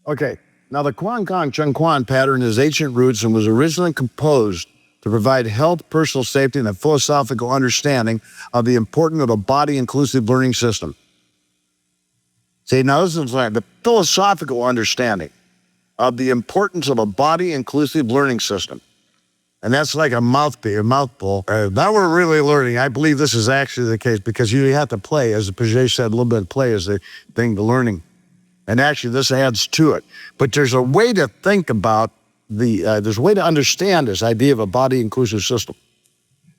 Okay, now the Kwan Kong Chang Kwon pattern has ancient roots and was originally composed to provide health, personal safety, and a philosophical understanding of the importance of a body-inclusive learning system. See, now this is like the philosophical understanding of the importance of a body-inclusive learning system. And that's like a mouthful. Now we're really learning. I believe this is actually the case because you have to play, as Piaget said, a little bit of play is the thing to learning. And actually this adds to it. But there's a way to think about there's a way to understand this idea of a body-inclusive system.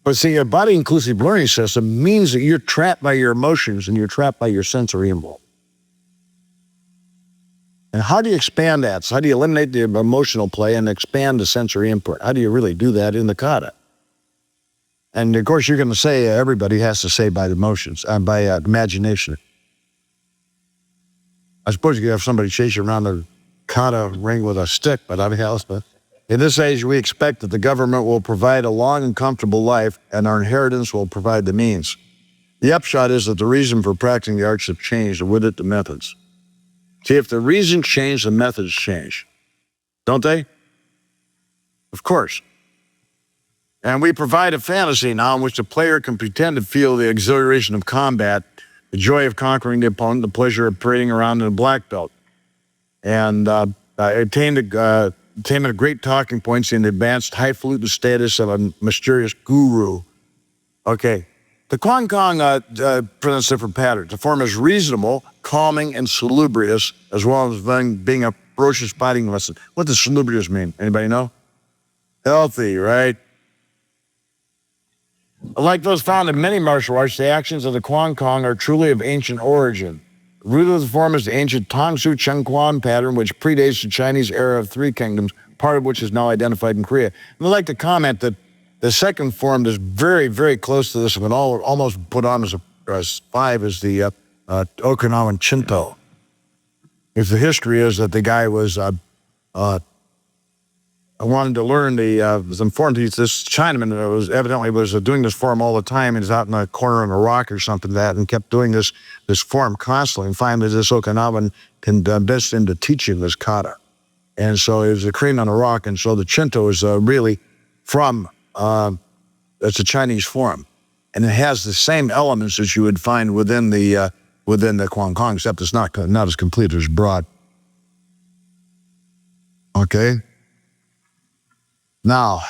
But see, a body-inclusive learning system means that you're trapped by your emotions and you're trapped by your sensory input. And how do you expand that? So how do you eliminate the emotional play and expand the sensory input? How do you really do that in the kata? And of course, you're going to say everybody has to say by the emotions, by imagination. I suppose you could have somebody chase you around the kata ring with a stick, but I mean, in this age, we expect that the government will provide a long and comfortable life, and our inheritance will provide the means. The upshot is that the reason for practicing the arts have changed, and with it, the methods. See, if the reason changed, the methods change. Don't they? Of course. And we provide a fantasy now in which the player can pretend to feel the exhilaration of combat, the joy of conquering the opponent, the pleasure of parading around in a black belt, and attain a great talking points in the advanced highfalutin status of a mysterious guru. Okay. The Kwan Kong presents different patterns. The form is reasonable, calming, and salubrious, as well as being a ferocious fighting lesson. What does salubrious mean? Anybody know? Healthy, right? Like those found in many martial arts, the actions of the Kwan Kong are truly of ancient origin. The root of the form is the ancient Tongsu Cheng Kwan pattern, which predates the Chinese era of three kingdoms, part of which is now identified in Korea. And I'd like to comment that the second form is very, very close to this one, almost put on as five is the Okinawan Shinto. If the history is that the guy was wanted to learn was informed this Chinaman that was evidently doing this form all the time and is out in a corner on a rock or something and kept doing this form constantly, and finally this Okinawan convinced him to teach him this kata. And so he was a crane on a rock, and so the Shinto is really from it's a Chinese form, and it has the same elements as you would find within the Kwan Kong, except it's not as complete as broad. Okay. Now,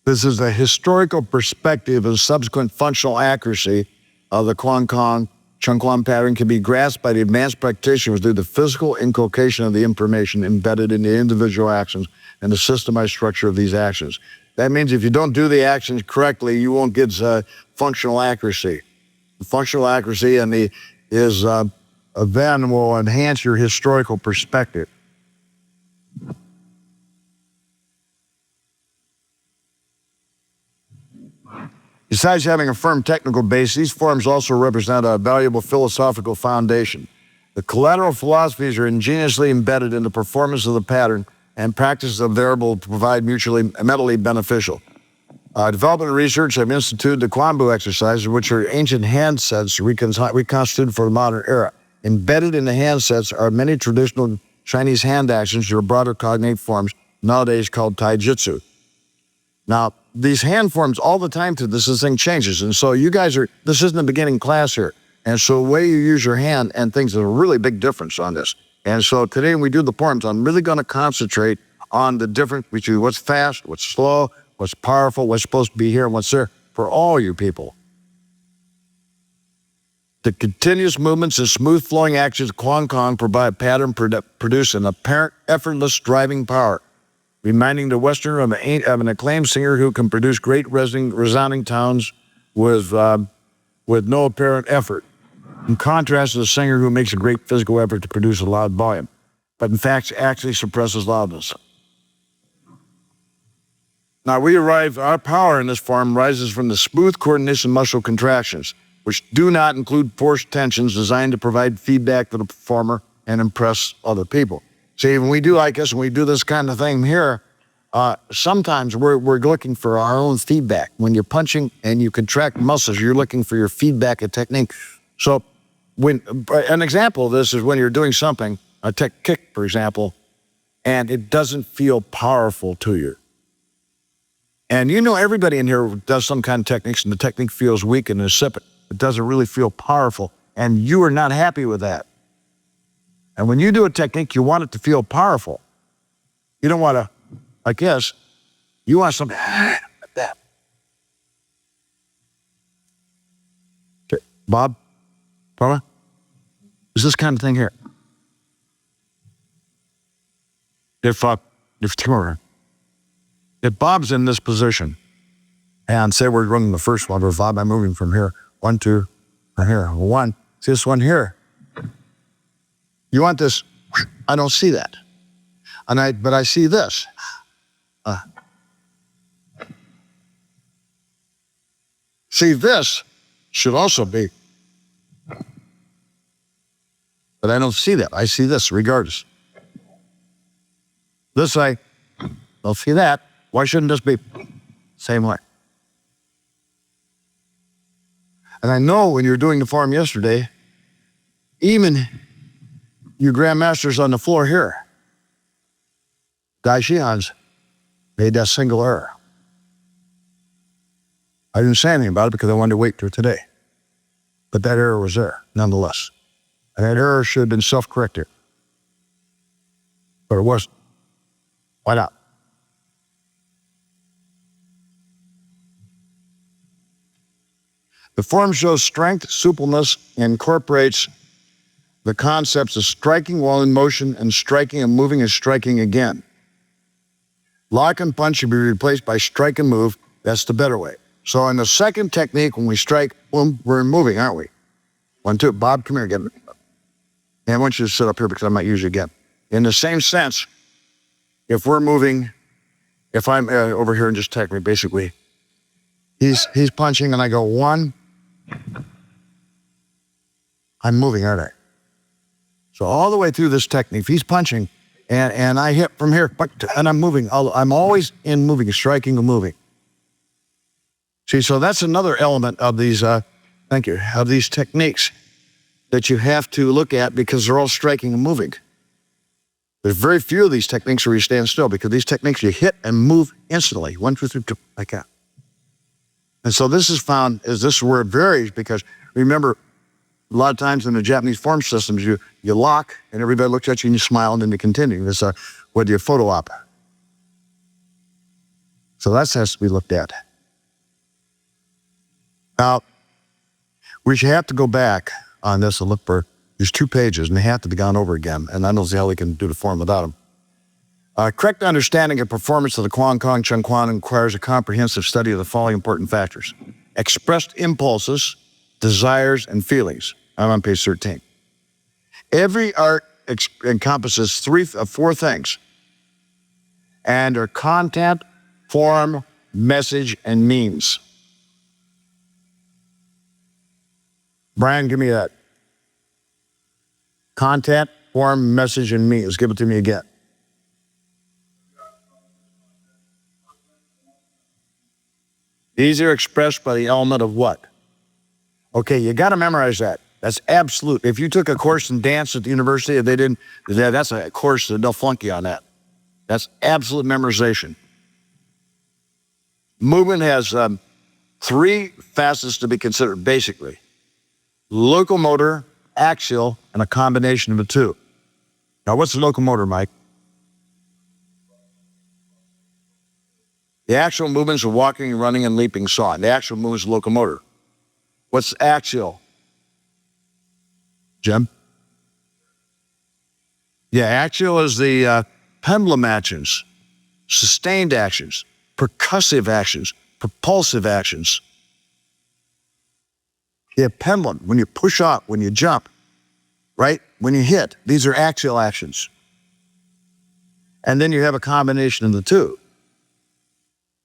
this is the historical perspective and subsequent functional accuracy of the Kwan Kong Chang Kwon pattern can be grasped by the advanced practitioners through the physical inculcation of the information embedded in the individual actions and the systemized structure of these actions. That means if you don't do the actions correctly, you won't get functional accuracy. Functional accuracy then will enhance your historical perspective. Besides having a firm technical base, these forms also represent a valuable philosophical foundation. The collateral philosophies are ingeniously embedded in the performance of the pattern, and practices are available to provide mentally beneficial. Development and research have instituted the Kwanbu exercises, which are ancient hand sets reconstituted for the modern era. Embedded in the hand sets are many traditional Chinese hand actions or broader cognate forms, nowadays called taijutsu. Now, these hand forms all the time through this thing changes. And so you guys this isn't a beginning class here. And so the way you use your hand and things, there's a really big difference on this. And so today when we do the forms, I'm really going to concentrate on the difference between what's fast, what's slow, what's powerful, what's supposed to be here, and what's there for all you people. The continuous movements and smooth flowing actions of Kwan Kong provide pattern produce an apparent effortless driving power, reminding the Westerner of an acclaimed singer who can produce great resounding tones with no apparent effort, in contrast to the singer who makes a great physical effort to produce a loud volume, but in fact actually suppresses loudness. Now our power in this form rises from the smooth coordination muscle contractions, which do not include forced tensions designed to provide feedback to the performer and impress other people. See, when we do like this, when we do this kind of thing here, sometimes we're looking for our own feedback. When you're punching and you contract muscles, you're looking for your feedback and technique. So An example of this is when you're doing something, a tech kick, for example, and it doesn't feel powerful to you. And you know everybody in here does some kind of techniques, and the technique feels weak and insipid. It doesn't really feel powerful, and you are not happy with that. And when you do a technique, you want it to feel powerful. You don't want to, I guess, you want something like that. Okay. Bob, Paula, is this kind of thing here? If Bob's in this position, and say we're running the first one, or Bob, I'm moving from here, 1, 2, from here, 1, see this one here. You want this, I don't see that. But I see this. See, this should also be, but I don't see that. I see this regardless. This I don't see that. Why shouldn't this be same way? And I know when you're doing the form yesterday, even you grandmasters on the floor here, Dai Xians made that single error. I didn't say anything about it because I wanted to wait till today. But that error was there, nonetheless. And that error should have been self-corrected. But it wasn't. Why not? The form shows strength, suppleness, and incorporates the concepts of striking while in motion and striking and moving and striking again. Lock and punch should be replaced by strike and move. That's the better way. So in the second technique, when we strike, boom, we're moving, aren't we? 1, 2, Bob, come here, get me. And I want you to sit up here because I might use you again. In the same sense, if we're moving, if I'm over here and just technically, basically, he's punching and I go 1, I'm moving, aren't I? So all the way through this technique, he's punching and I hit from here, and I'm moving. I'm always in moving, striking and moving. See, so that's another element of these, thank you, of these techniques that you have to look at because they're all striking and moving. There's very few of these techniques where you stand still because these techniques you hit and move instantly. 1, 2, 3, 2, like that. And so this is found, this is where it varies because remember, a lot of times in the Japanese form systems, you lock and everybody looks at you and you smile and then you continue. This whether you photo op. So that has to be looked at. Now, we should have to go back on this and look for, there's 2 pages and they have to be gone over again. And I don't see how we can do the form without them. Correct understanding of performance of the Kwan Kong Chang Kwon requires a comprehensive study of the following important factors. Expressed impulses, desires, and feelings. I'm on page 13. Every art encompasses 4 things. And are content, form, message, and means. Brian, give me that. Content, form, message, and means. Give it to me again. These are expressed by the element of what? Okay, you got to memorize that. That's absolute. If you took a course in dance at the university, and they didn't, that's a course that they'll flunk you on that. That's absolute memorization. Movement has 3 facets to be considered, basically. Locomotor, axial, and a combination of the 2. Now, what's the locomotor, Mike? The actual movements of walking, running, and leaping, so on. The actual movement is the locomotor. What's axial? Jim? Yeah, axial is the pendulum actions, sustained actions, percussive actions, propulsive actions. Yeah, pendulum, when you push up, when you jump, right? When you hit, these are axial actions. And then you have a combination of the 2.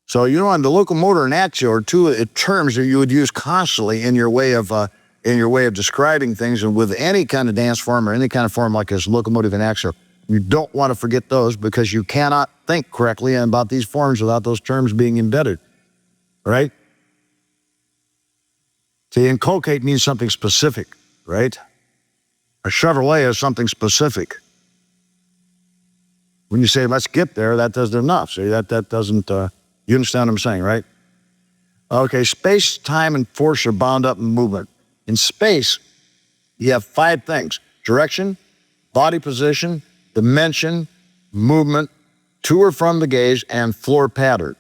So you know, on the locomotor and axial are 2 terms that you would use constantly in your way of describing things, and with any kind of dance form or any kind of form like this, locomotive and axial, you don't want to forget those because you cannot think correctly about these forms without those terms being embedded, right? See, inculcate means something specific, right? A Chevrolet is something specific. When you say, let's get there, that doesn't enough. See, that doesn't, you understand what I'm saying, right? Okay, space, time, and force are bound up in movement. In space, you have 5 things: direction, body position, dimension, movement, to or from the gaze, and floor pattern.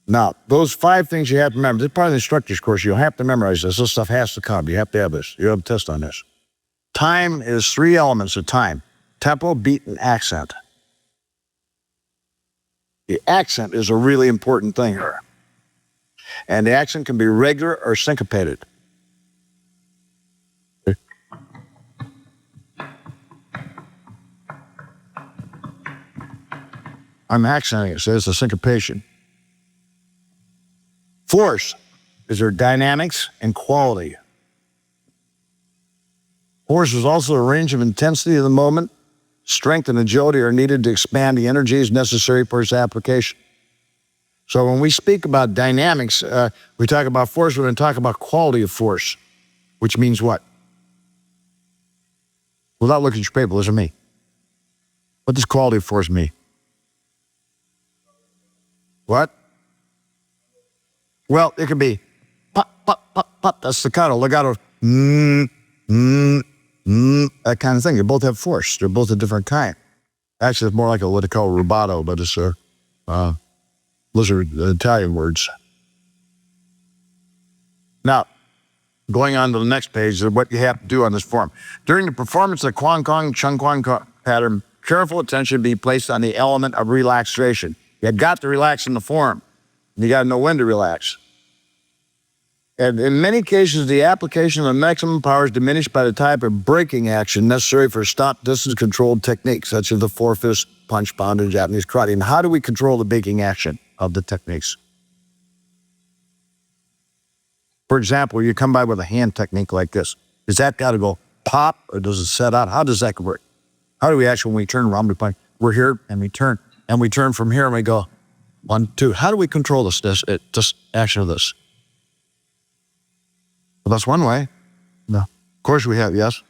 Now, those 5 things you have to remember. This is part of the instructor's course. You'll have to memorize this. This stuff has to come. You have to have this. You have a test on this. Time is 3 elements of time: tempo, beat, and accent. The accent is a really important thing here. And the accent can be regular or syncopated. I'm accenting it, so it's a syncopation. Force is their dynamics and quality. Force is also a range of intensity of the moment. Strength and agility are needed to expand the energies necessary for its application. So when we speak about dynamics, we talk about force, we're going to talk about quality of force, which means what? Without looking at your paper, listen to me. What does quality of force mean? What? Well, it could be pop, pop, pop, pop. That's staccato, legato, that kind of thing. They both have force. They're both a different kind. Actually, it's more like what they call rubato, but it's those are Italian words. Now, going on to the next page, what you have to do on this form. During the performance of the Kwan Kong Chang Kwon pattern, careful attention be placed on the element of relaxation. You got to relax in the form. You got to know when to relax. And in many cases, the application of the maximum power is diminished by the type of braking action necessary for stop distance controlled techniques, such as the 4-fist punch bound in Japanese karate. And how do we control the braking action of the techniques? For example, you come by with a hand technique like this. Does that got to go pop, or does it set out? How does that work? How do we actually, when we turn around, we punch? We're here and we turn. And we turn from here and we go 1, 2. How do we control this action of this? Well, that's one way. No. Of course we have, yes?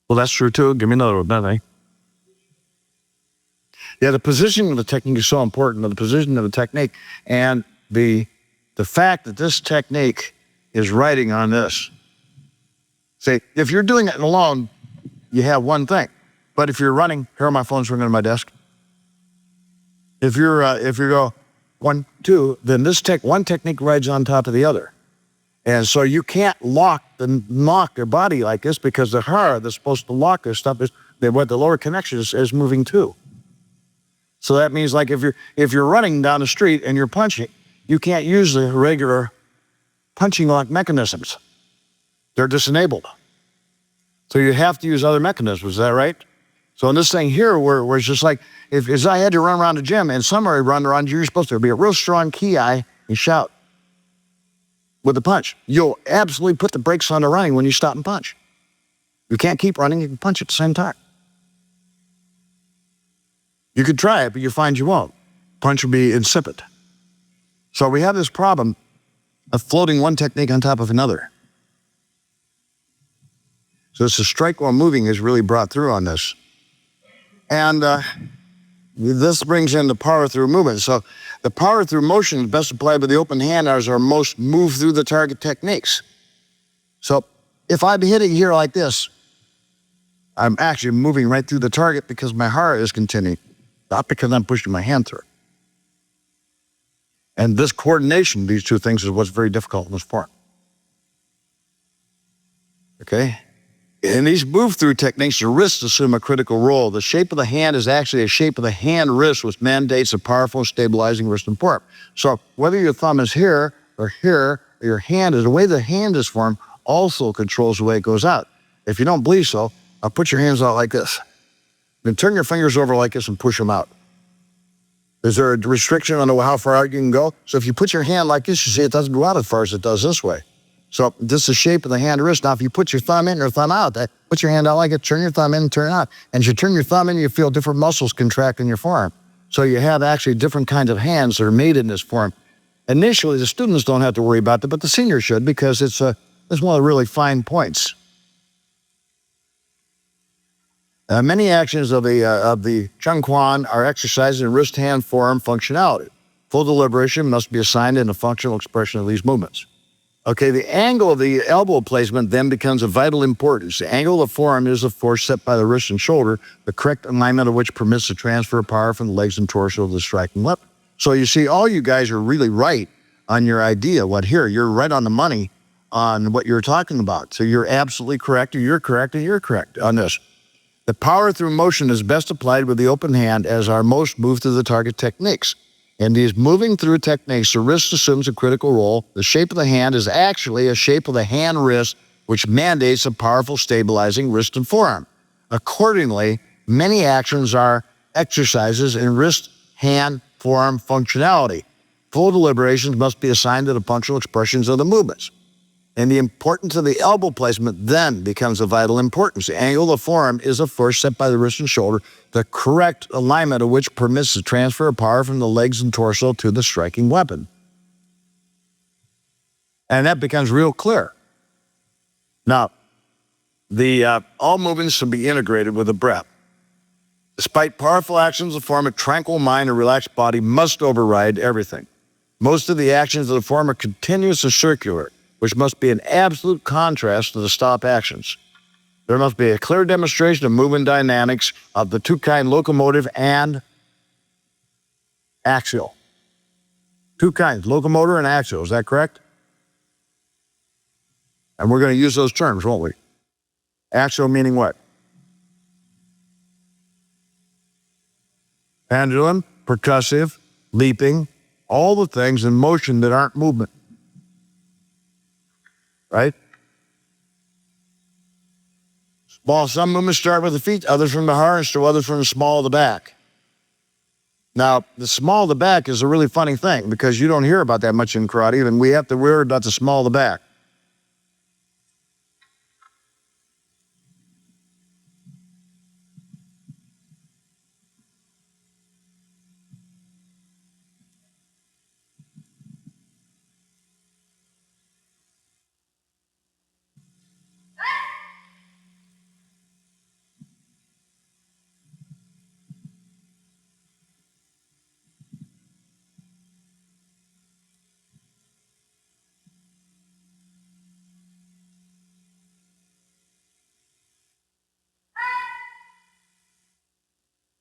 Well, that's true too. Give me another one, nothing. Yeah, the position of the technique is so important, the position of the technique, and the fact that this technique is writing on this. See, if you're doing it alone, you have one thing. But if you're running, here are my phones ringing on my desk. If you go 1, 2, then one technique rides on top of the other. And so you can't lock their body like this, because the hara that's supposed to lock this stuff is what the lower connection is moving to. So that means, like, if you're running down the street and you're punching, you can't use the regular punching lock mechanisms. They're disenabled. So you have to use other mechanisms, is that right? So in this thing here, where it's just like, if I had to run around the gym and somebody run around you, you're supposed to be a real strong ki and shout with the punch. You'll absolutely put the brakes on the running when you stop and punch. You can't keep running, you can punch at the same time. You could try it, but you find you won't. Punch will be insipid. So we have this problem of floating one technique on top of another. So it's a strike while moving is really brought through on this. And this brings in the power through movement. So the power through motion is best applied with the open hand as our most move through the target techniques. So if I'm hitting here like this, I'm actually moving right through the target because my hara is continuing, not because I'm pushing my hand through. And this coordination, these two things, is what's very difficult in this form. Okay? In these move-through techniques, the wrists assume a critical role. The shape of the hand is actually a shape of the hand-wrist, which mandates a powerful, stabilizing wrist and form. So whether your thumb is here, or your hand is, the way the hand is formed also controls the way it goes out. If you don't believe so, I'll put your hands out like this. Then turn your fingers over like this and push them out. Is there a restriction on how far out you can go? So if you put your hand like this, you see it doesn't go out as far as it does this way. So this is the shape of the hand wrist. Now, if you put your thumb in or thumb out, put your hand out like it, turn your thumb in and turn it out. And as you turn your thumb in, you feel different muscles contract in your forearm. So you have actually different kinds of hands that are made in this form. Initially, the students don't have to worry about that, but the seniors should, because it's one of the really fine points. Many actions of the Cheung Kwon are exercised in wrist-hand form functionality. Full deliberation must be assigned in a functional expression of these movements. Okay, the angle of the elbow placement then becomes of vital importance. The angle of the forearm is the force set by the wrist and shoulder, the correct alignment of which permits the transfer of power from the legs and torso to the striking weapon. So you see, all you guys are really right on your idea. You're right on the money on what you're talking about. So you're absolutely correct, or you're correct, and you're correct on this. The power through motion is best applied with the open hand, as are most move to the target techniques. In these moving through techniques, the wrist assumes a critical role. The shape of the hand is actually a shape of the hand-wrist, which mandates a powerful stabilizing wrist and forearm. Accordingly, many actions are exercises in wrist, hand, forearm functionality. Full deliberations must be assigned to the functional expressions of the movements. And the importance of the elbow placement then becomes of vital importance. The angle of the forearm is a force set by the wrist and shoulder, the correct alignment of which permits the transfer of power from the legs and torso to the striking weapon. And that becomes real clear. Now, all movements should be integrated with the breath. Despite powerful actions, the form, a tranquil mind and relaxed body must override everything. Most of the actions of the form are continuous and circular, which must be an absolute contrast to the stop actions. There must be a clear demonstration of movement dynamics of the two kinds, locomotive and axial. Two kinds, locomotor and axial, is that correct? And we're going to use those terms, won't we? Axial meaning what? Pendulum, percussive, leaping, all the things in motion that aren't movement. Right? Some movements start with the feet, others from the harness, or others from the small of the back. Now, the small of the back is a really funny thing, because you don't hear about that much in karate, and we have to worry about the small of the back.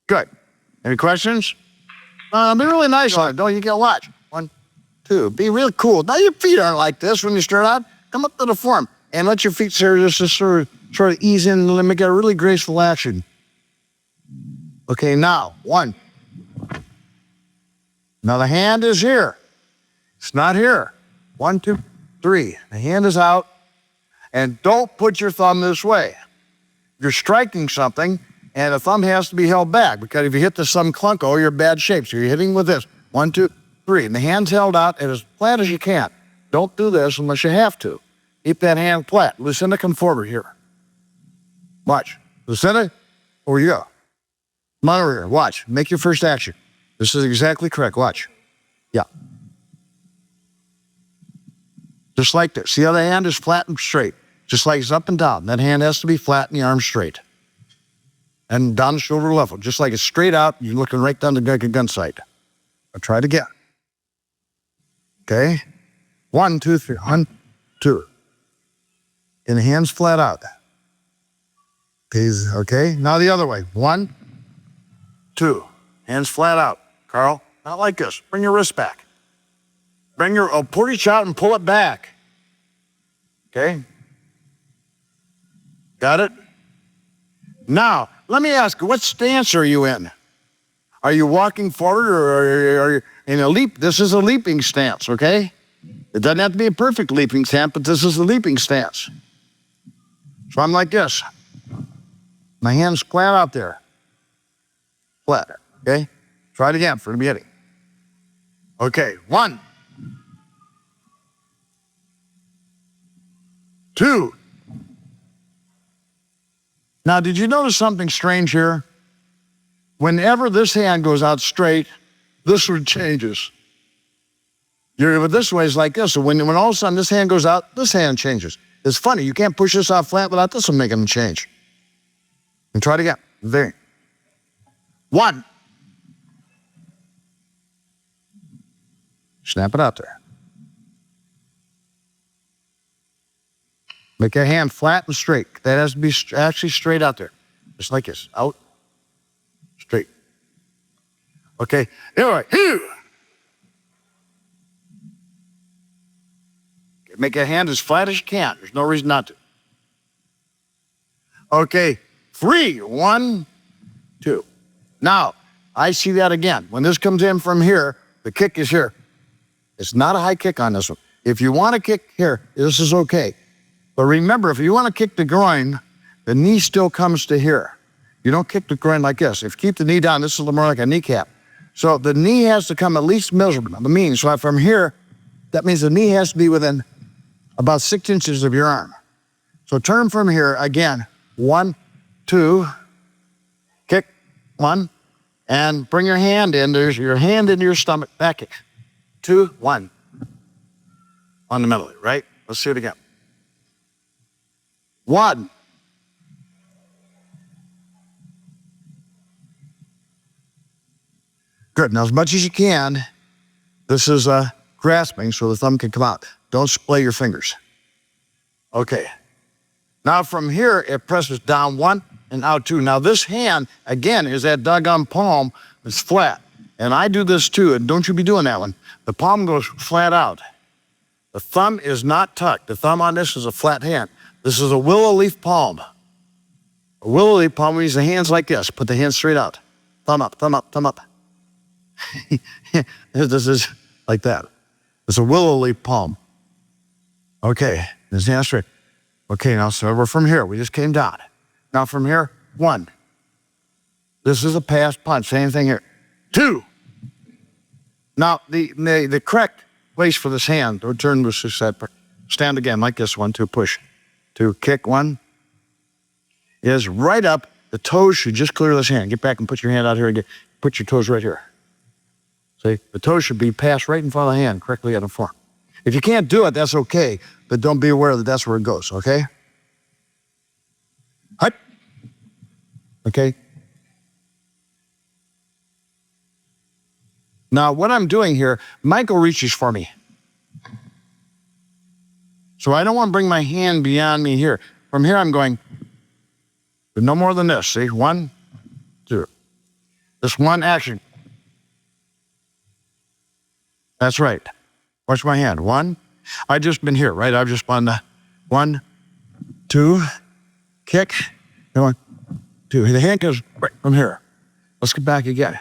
Good. Any questions? Be really nice on it. Don't you get a watch? 1, 2. Be real cool. Now your feet aren't like this when you start out. Come up to the form and let your feet just sort of ease in and make a really graceful action. Okay, now 1. Now the hand is here. It's not here. 1, 2, 3. The hand is out, and don't put your thumb this way. You're striking something, and the thumb has to be held back, because if you hit the thumb clunko, you're in bad shape. So you're hitting with this. 1, 2, 3. And the hand's held out and as flat as you can. Don't do this unless you have to. Keep that hand flat. Lucinda, come forward here. Watch. Lucinda, over you go. Come on over here. Watch. Make your first action. This is exactly correct. Watch. Yeah. Just like this. See how the hand is flat and straight? Just like it's up and down. That hand has to be flat and the arm straight. And down the shoulder level. Just like it's straight out, you're looking right down the gun sight. I'll try it again. Okay? 1, 2, 3. 1, 2. And the hand's flat out. Okay? Now the other way. 1, 2. Hands flat out. Carl, not like this. Bring your wrist back. Pull reach out and pull it back. Okay? Got it? Now, let me ask you, what stance are you in? Are you walking forward, or are you in a leap? This is a leaping stance, okay? It doesn't have to be a perfect leaping stance, but this is a leaping stance. So I'm like this. My hand's flat out there. Flat, okay? Try it again for the beginning. Okay, 1, 2. Now, did you notice something strange here? Whenever this hand goes out straight, this one changes. This way is like this. So when all of a sudden this hand goes out, this hand changes. It's funny. You can't push this out flat without this one making a change. And try it again. There. 1. Snap it out there. Make your hand flat and straight. That has to be actually straight out there. Just like this. Out. Straight. Okay. Anyway, here. Make your hand as flat as you can. There's no reason not to. Okay. 3. 1, 2. Now, I see that again. When this comes in from here, the kick is here. It's not a high kick on this one. If you want to kick here, this is okay. But remember, if you want to kick the groin, the knee still comes to here. You don't kick the groin like this. If you keep the knee down, this is a little more like a kneecap. So the knee has to come at least measurable, the mean. So from here, that means the knee has to be within about 6 inches of your arm. So turn from here, again, 1, 2, kick, 1, and bring your hand in. There's your hand into your stomach, back kick. 2, 1. Fundamentally, right? Let's see it again. 1. Good. Now, as much as you can, this is grasping so the thumb can come out. Don't splay your fingers. Okay. Now, from here, it presses down 1 and out 2. Now, this hand, again, is that doggone palm is flat. And I do this too, and don't you be doing that one. The palm goes flat out. The thumb is not tucked. The thumb on this is a flat hand. This is a willow leaf palm. A willow leaf palm means the hand's like this. Put the hand straight out. Thumb up, thumb up, thumb up. This is like that. It's a willow leaf palm. Okay, this hand straight. Okay, now so we're from here. We just came down. Now from here, 1. This is a pass punch. Same thing here. 2. Now the correct place for this hand, or turn was just that. Stand again like this. 1, 2, push. 2, kick. 1 is right up. The toes should just clear this hand. Get back and put your hand out here again. Put your toes right here. See, the toes should be passed right in front of the hand, correctly out of form. If you can't do it, that's okay, but don't be aware that that's where it goes, okay? Hut. Okay? Now, what I'm doing here, Michael reaches for me. So I don't want to bring my hand beyond me here. From here, I'm going, but no more than this, see? 1, 2. This one action. That's right. Watch my hand. 1. I've just been here, right? I've just been 1, 2, kick. 1, 2. The hand goes right from here. Let's get back again.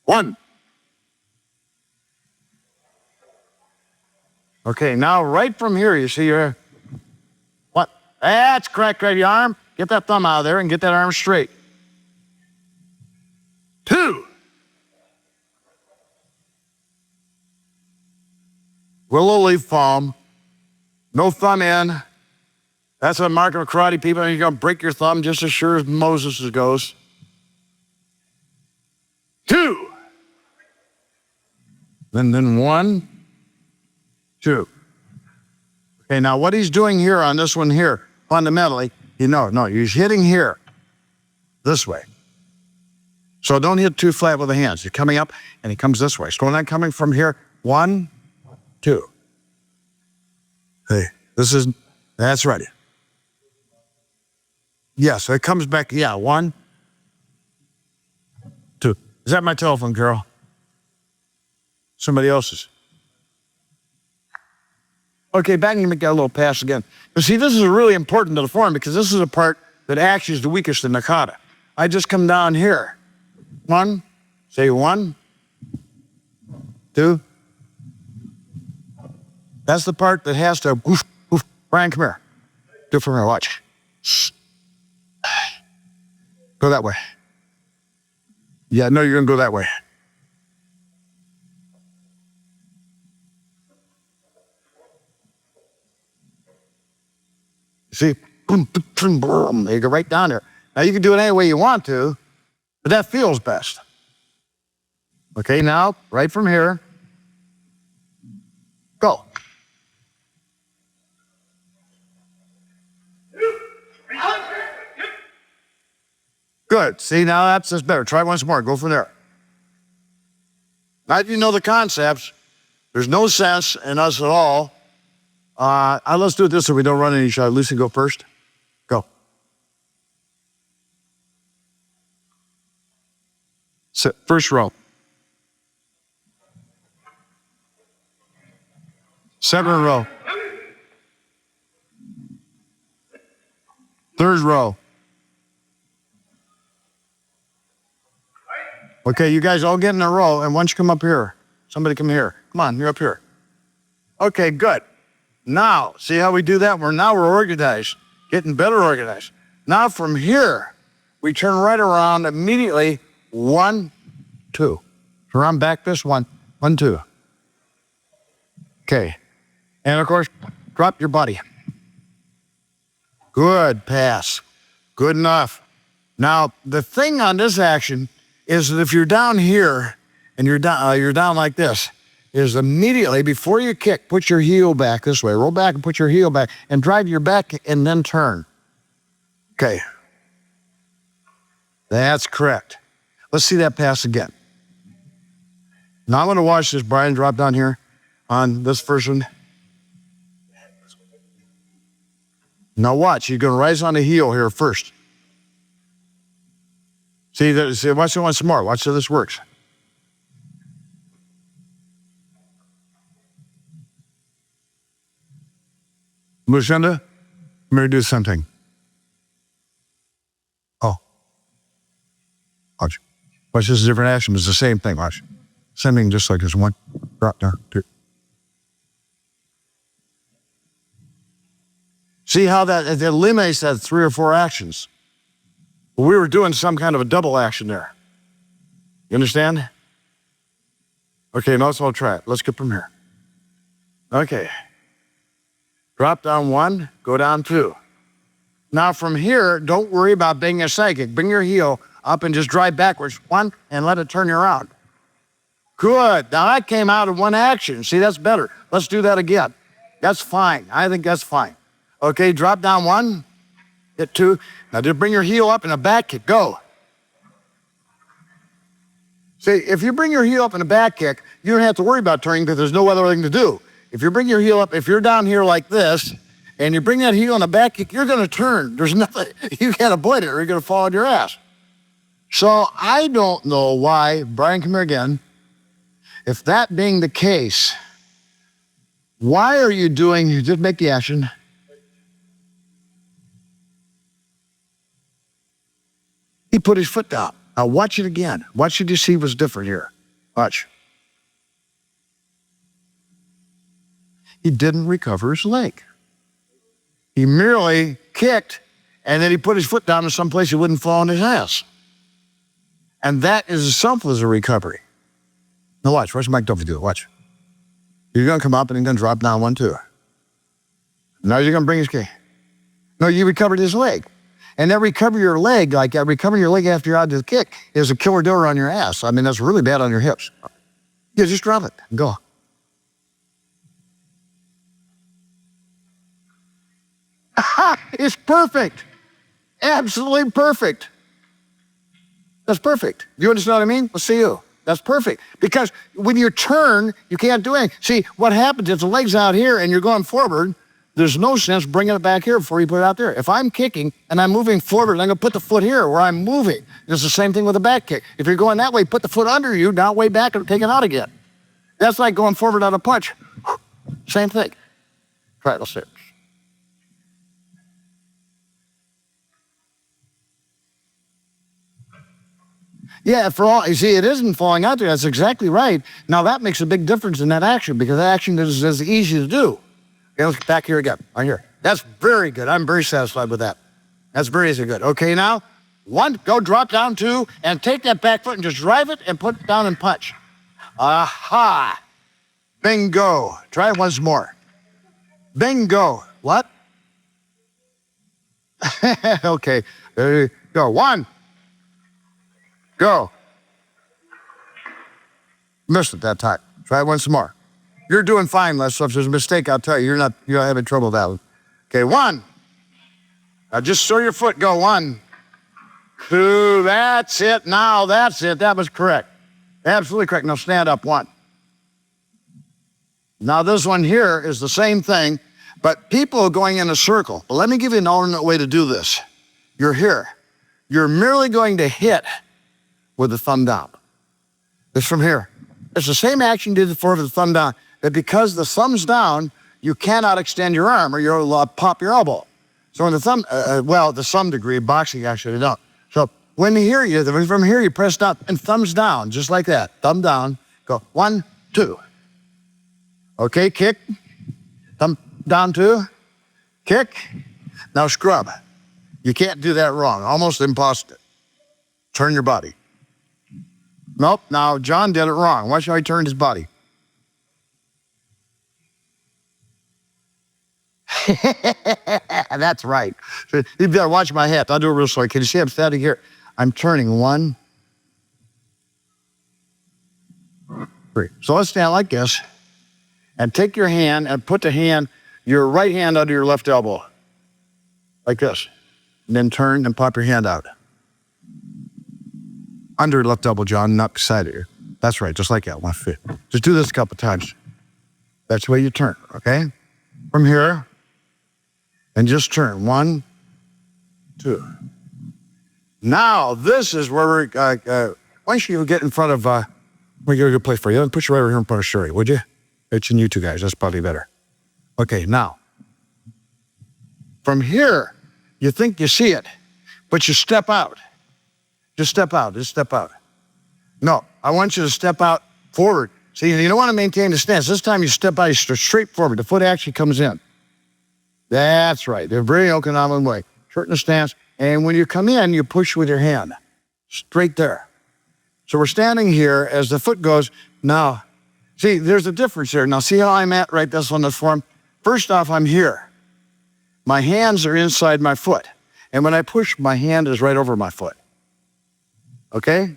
1. Okay, now right from here, you see your what? That's correct, right? Your arm. Get that thumb out of there and get that arm straight. 2. Willow leaf palm. No thumb in. That's a mark of karate, people. You're going to break your thumb just as sure as Moses goes. 2. Then 1, 2. Okay, now what he's doing here on this one here, fundamentally, he's hitting here, this way. So don't hit too flat with the hands. You're coming up, and he comes this way. So when I'm coming from here, 1, 2. Hey, that's right. Yeah, so it comes back, 1, 2. Is that my telephone, Carol? Somebody else's. Okay, back and make that little pass again. But see, this is really important to the form because this is a part that actually is the weakest in the kata. I just come down here. 1, say 1, 2. That's the part that has to, woof, woof. Brian, come here. Do it from here, watch. Go that way. Yeah, no, you're gonna go that way. See, boom, boom, boom, you go right down there. Now, you can do it any way you want to, but that feels best. Okay, now, right from here, go. Good. See, now that's better. Try once more. Go from there. Now that you know the concepts, there's no sense in us at all. Let's do it this so we don't run into each other. Lucy, go first. Go. Sit. First row. Second row. Third row. Okay, you guys all get in a row, and why don't you come up here? Somebody come here. Come on, you're up here. Okay, good. Now, see how we do that? We're organized, getting better organized. Now from here, we turn right around immediately. 1, 2. Turn around back this 1, 1, 2. Okay. And of course, drop your body. Good pass. Good enough. Now, the thing on this action is that if you're down here and you're down like this, is immediately before you kick, put your heel back this way. Roll back and put your heel back and drive your back and then turn. Okay. That's correct. Let's see that pass again. Now I'm going to watch this, Brian, drop down here on this first one. Now watch, you're going to rise on the heel here first. See, watch it once more. Watch how this works. Lucinda, I'm going to do something. Oh. Watch. Watch, this is a different action, but it's the same thing. Watch. Same thing, just like this. 1, drop down, 2. See how that it eliminates that 3 or 4 actions. We were doing some kind of a double action there. You understand? Okay, now let's all try it. Let's get from here. Okay. Drop down 1, go down 2. Now from here, don't worry about being a psychic. Bring your heel up and just drive backwards 1 and let it turn you around. Good. Now that came out of 1 action. See, that's better. Let's do that again. That's fine. I think that's fine. Okay, drop down 1, hit 2. Now just bring your heel up and a back kick. Go. See, if you bring your heel up in a back kick, you don't have to worry about turning because there's no other thing to do. If you bring your heel up, if you're down here like this, and you bring that heel in a back kick, you're going to turn. There's nothing, you can't avoid it or you're going to fall on your ass. So I don't know why, Brian, come here again. If that being the case, why are you doing, just make the action. He put his foot down. Now watch it again. What should you see was different here? Watch. He didn't recover his leg. He merely kicked, and then he put his foot down in some place he wouldn't fall on his ass. And that is itself as a recovery. Now watch. Watch Mike Duffy do it. Watch. You're going to come up and you're going to drop down 1, 2. Now you're going to bring his kick. No, you recovered his leg. And that recover your leg, like that recover your leg after you're out of the kick, is a killer door on your ass. I mean, that's really bad on your hips. Yeah, just drop it and go. It's perfect. Absolutely perfect. That's perfect. You understand what I mean? Let's see you. That's perfect. Because when you turn, you can't do anything. See, what happens if the leg's out here and you're going forward, there's no sense bringing it back here before you put it out there. If I'm kicking and I'm moving forward, I'm going to put the foot here where I'm moving. It's the same thing with a back kick. If you're going that way, put the foot under you, now way back and take it out again. That's like going forward on a punch. Same thing. Try it, let's see it. Yeah, for all, you see, it isn't falling out there. That's exactly right. Now that makes a big difference in that action because that action is as easy to do. Okay, let's get back here again, right here. That's very good. I'm very satisfied with that. That's very good. Okay, now, 1, go drop down 2, and take that back foot and just drive it and put it down and punch. Aha. Bingo. Try it once more. Bingo. What? Okay, there you go. One. Go. Missed it that time. Try it once more. You're doing fine, Les. So if there's a mistake, I'll tell you. You're not having trouble with that one. Okay, one. Now just show your foot. Go. One, two. That's it. Now that's it. That was correct. Absolutely correct. Now stand up. One. Now this one here is the same thing, but people are going in a circle. But let me give you an alternate way to do this. You're here. You're merely going to hit with the thumb down. It's from here. It's the same action you did before with the thumb down, but because the thumb's down, you cannot extend your arm or you'll pop your elbow. So when the thumb, well, to some degree, boxing actually don't. So when from here, you press down and thumbs down, just like that. Thumb down, go 1, 2. Okay, kick, thumb down 2, kick. Now scrub. You can't do that wrong, almost impossible. Turn your body. Nope, now John did it wrong. Watch how he turned his body. That's right. So you better watch my hat. I'll do it real slow. Can you see I'm standing here? I'm turning 1, 3. So let's stand like this and take your hand and put your right hand under your left elbow. Like this. And then turn and pop your hand out. Under your left elbow, John, not beside it. That's right, just like that, 1 foot. Just do this a couple times. That's the way you turn, okay? From here, and just turn 1, 2. Now, this is where we're, why don't you get in front of, we get a good place for you. Put your right over here in front of Sherry, would you? It's in you two guys, that's probably better. Okay, now, from here, you think you see it, but you step out. Just step out, just step out. No, I want you to step out forward. See, you don't want to maintain the stance. This time you step out, you straight forward. The foot actually comes in. That's right. They're very Okinawan way. Shorten the stance. And when you come in, you push with your hand. Straight there. So we're standing here as the foot goes. Now, see, there's a difference here. Now, see how I'm at right this on the form? First off, I'm here. My hands are inside my foot. And when I push, my hand is right over my foot. Okay?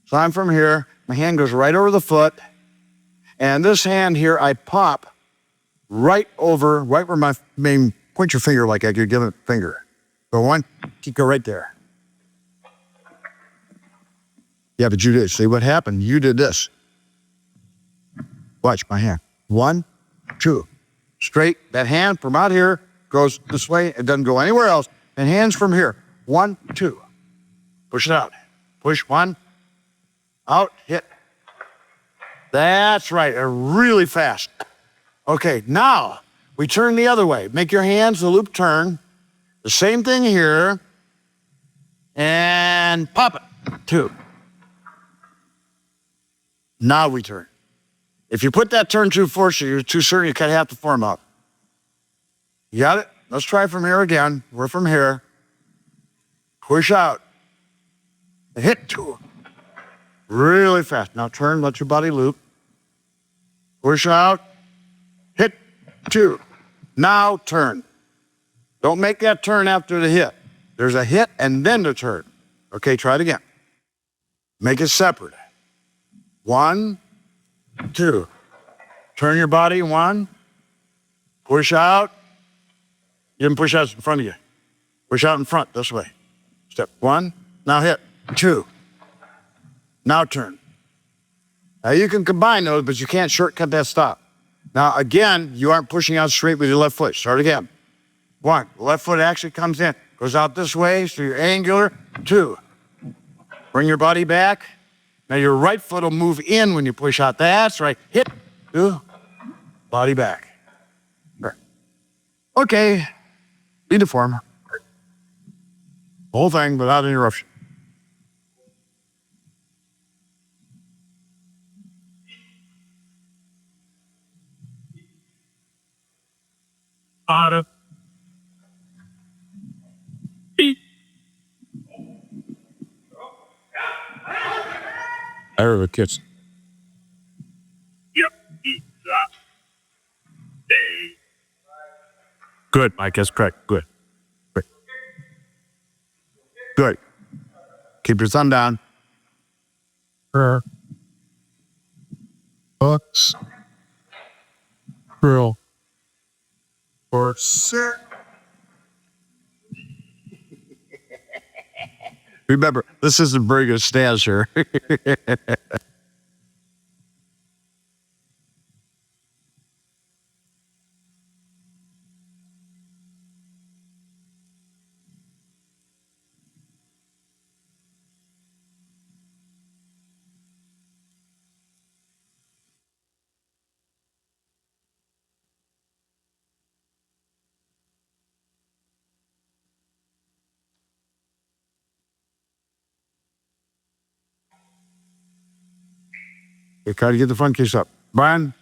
So I'm from here. My hand goes right over the foot. And this hand here, I pop right where my main, point your finger like that. You give it a finger. Go 1, go right there. Yeah, but you did. See what happened? You did this. Watch my hand. 1, 2. Straight. That hand from out here goes this way. It doesn't go anywhere else. And hands from here. 1, 2. Push it out. Push 1. Out. Hit. That's right. Really fast. Okay, now we turn the other way. Make your hands the loop turn. The same thing here. And pop it. 2. Now we turn. If you put that turn too forcefully, you're too certain, you cut half the form up. You got it? Let's try from here again. We're from here. Push out. Hit 2. Really fast. Now turn, let your body loop. Push out. Hit 2. Now turn. Don't make that turn after the hit. There's a hit and then the turn. Okay, try it again. Make it separate. 1, 2. Turn your body. 1. Push out. You didn't push out in front of you. Push out in front this way. Step 1. Now hit. 2. Now turn. Now you can combine those, but you can't shortcut that stop. Now again, you aren't pushing out straight with your left foot. Start again. 1. The left foot actually comes in. Goes out this way, so you're angular. 2. Bring your body back. Now your right foot will move in when you push out. That's right. Hit. 2. Body back. Okay. Lead the form. Whole thing without interruption. Ada. E. I heard a kiss. Yep. Good, Mike. That's correct. Good. Great. Good. Keep your thumb down. Hooks. Drill. Or sit. Remember, this isn't very good stance here. You try to get the front kicks up. Brian?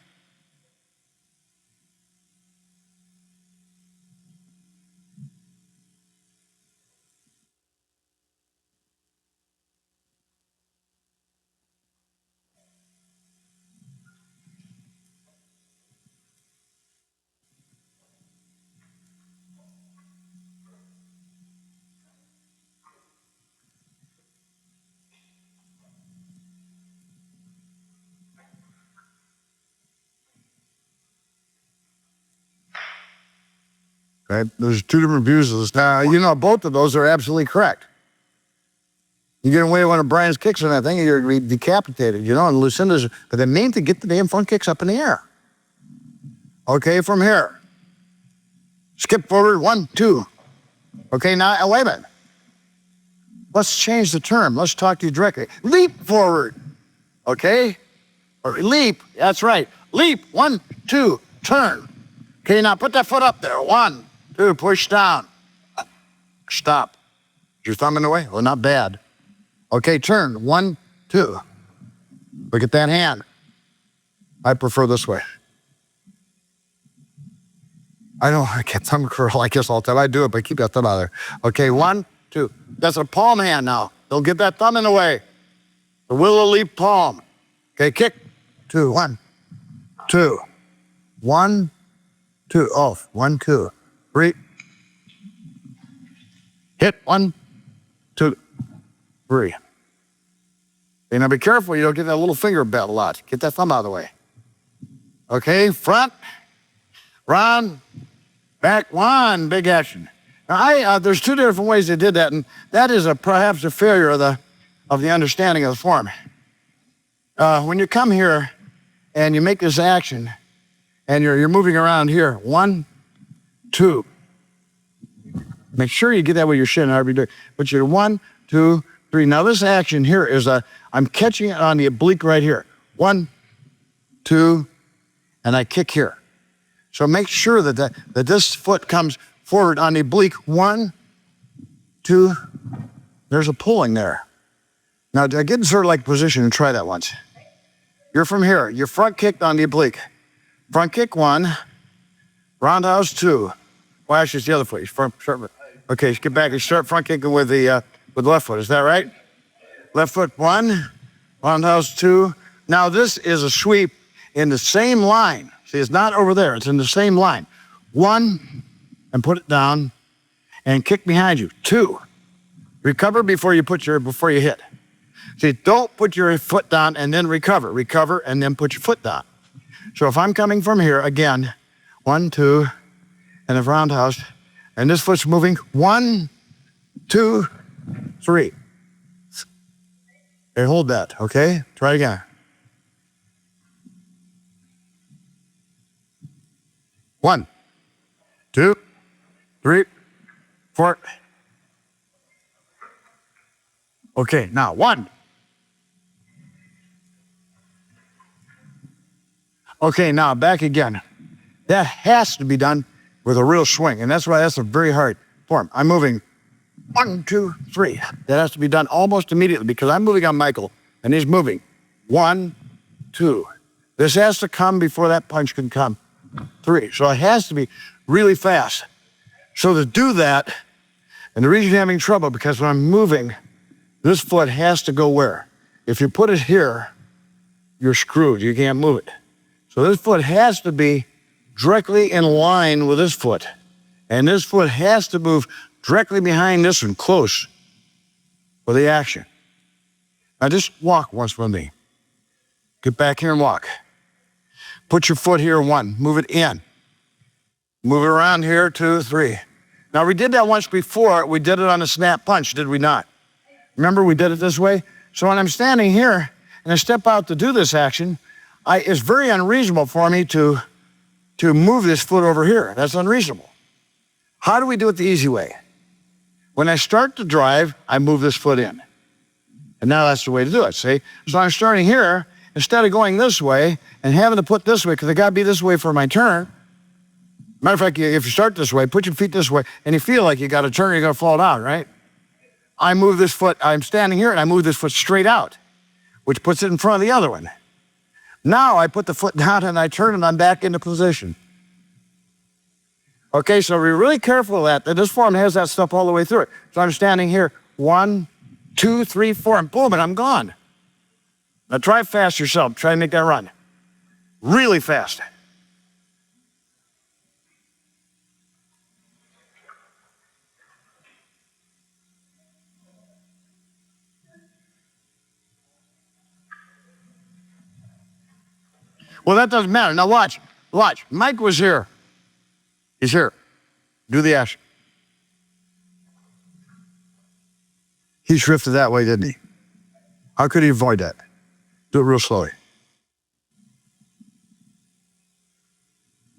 Right? There's two different views of this. You know, both of those are absolutely correct. You get away with one of Brian's kicks on that thing, you're gonna be decapitated, you know, and Lucinda's, but they mean to get the damn front kicks up in the air. Okay, from here. Skip forward, 1, 2. Okay, now, wait a minute. Let's change the term. Let's talk to you directly. Leap forward, okay? Or leap, that's right. Leap, 1, 2, turn. Okay, now put that foot up there. 1, 2, push down. Stop. Is your thumb in the way? Well, not bad. Okay, turn. 1, 2. Look at that hand. I prefer this way. I can't thumb curl like this all the time. I do it, but keep that thumb out there. Okay, 1, 2. That's a palm hand now. Don't get that thumb in the way. The willow leaf palm. Okay, kick. 2, 1, 2. 1, 2. Off. 1, 2, 3. Hit. 1, 2, 3. Okay, now be careful you don't get that little finger bent a lot. Get that thumb out of the way. Okay, front, round, back, 1, big action. Now, there's 2 different ways they did that, and that is perhaps a failure of the understanding of the form. When you come here and you make this action, and you're moving around here, 1, 2. Make sure you get that with your shin, however you do it. But you're 1, 2, 3. Now this action here is I'm catching it on the oblique right here. 1, 2, and I kick here. So make sure that this foot comes forward on the oblique. 1, 2, there's a pulling there. Now get in sort of like position and try that once. You're from here, you're front kicked on the oblique. Front kick 1, roundhouse 2. Well, actually, it's the other foot. Okay, get back and start front kicking with the left foot. Is that right? Left foot 1, roundhouse 2. Now this is a sweep in the same line. See, it's not over there. It's in the same line. 1, and put it down, and kick behind you. 2, recover before you hit. See, don't put your foot down and then recover. Recover and then put your foot down. So if I'm coming from here, again, 1, 2, and a roundhouse, and this foot's moving, 1, 2, 3. Okay, hold that, okay? Try it again. 1, 2, 3, 4. Okay, now 1. Okay, now back again. That has to be done with a real swing, and that's why that's a very hard form. I'm moving 1, 2, 3. That has to be done almost immediately because I'm moving on Michael, and he's moving 1, 2. This has to come before that punch can come. 3. So it has to be really fast. So to do that, and the reason you're having trouble, because when I'm moving, this foot has to go where? If you put it here, you're screwed. You can't move it. So this foot has to be directly in line with this foot. And this foot has to move directly behind this one, close. for the action. Now just walk once with me. Get back here and walk. Put your foot here, 1. Move it in. Move it around here, 2, 3. Now we did that once before. We did it on a snap punch, did we not? Remember we did it this way? So when I'm standing here and I step out to do this action, it's very unreasonable for me to move this foot over here. That's unreasonable. How do we do it the easy way? When I start to drive, I move this foot in. And now that's the way to do it, see? So I'm starting here, instead of going this way and having to put this way, because I got to be this way for my turn. Matter of fact, if you start this way, put your feet this way, and you feel like you got to turn, you're going to fall down, right? I move this foot, I'm standing here, and I move this foot straight out, which puts it in front of the other one. Now I put the foot down and I turn and I'm back into position. Okay, so be really careful of that this form has that stuff all the way through it. So I'm standing here, 1, 2, 3, 4, and boom, and I'm gone. Now try fast yourself. Try to make that run. Really fast. Well, that doesn't matter. Now watch. Watch. Mike was here. He's here. Do the action. He drifted that way, didn't he? How could he avoid that? Do it real slowly.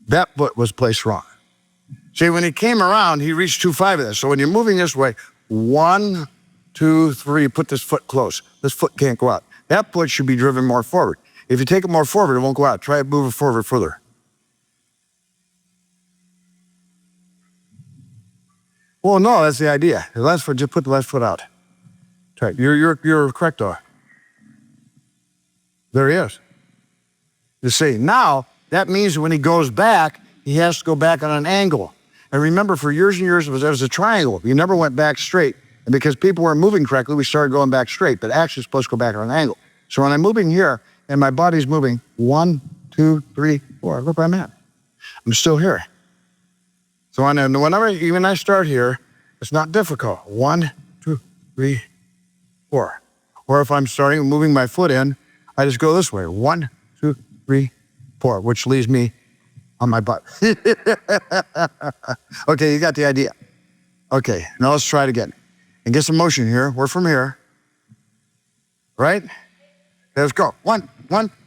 That foot was placed wrong. See, when he came around, he reached 2-5 of this. So when you're moving this way, 1, 2, 3, put this foot close. This foot can't go out. That foot should be driven more forward. If you take it more forward, it won't go out. Try to move it forward further. Well, no, that's the idea. The left foot, just put the left foot out. Try. You're correct, though. There he is. You see, now, that means when he goes back, he has to go back on an angle. And remember, for years and years, there was a triangle. You never went back straight. And because people weren't moving correctly, we started going back straight, but actually it's supposed to go back on an angle. So when I'm moving here, and my body's moving, 1, 2, 3, 4, look where I'm at. I'm still here. So whenever, even I start here, it's not difficult. 1, 2, 3, 4. Or if I'm starting, moving my foot in, I just go this way. 1, 2, 3, 4, which leaves me on my butt. Okay, you got the idea. Okay, now let's try it again. And get some motion here. We're from here. Right? Let's go. 1,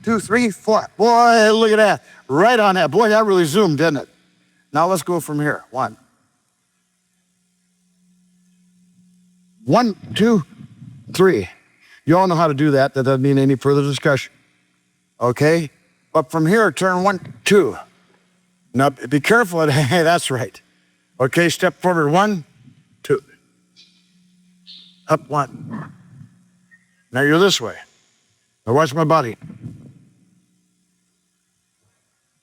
2, 3, 4. Boy, look at that. Right on that. Boy, that really zoomed, didn't it? Now let's go from here. 1. 1, 2, 3. You all know how to do that. That doesn't need any further discussion. Okay? But from here, turn 1, 2. Now, be careful. Hey, that's right. Okay, step forward. 1, 2. Up 1. Now you're this way. Now watch my body.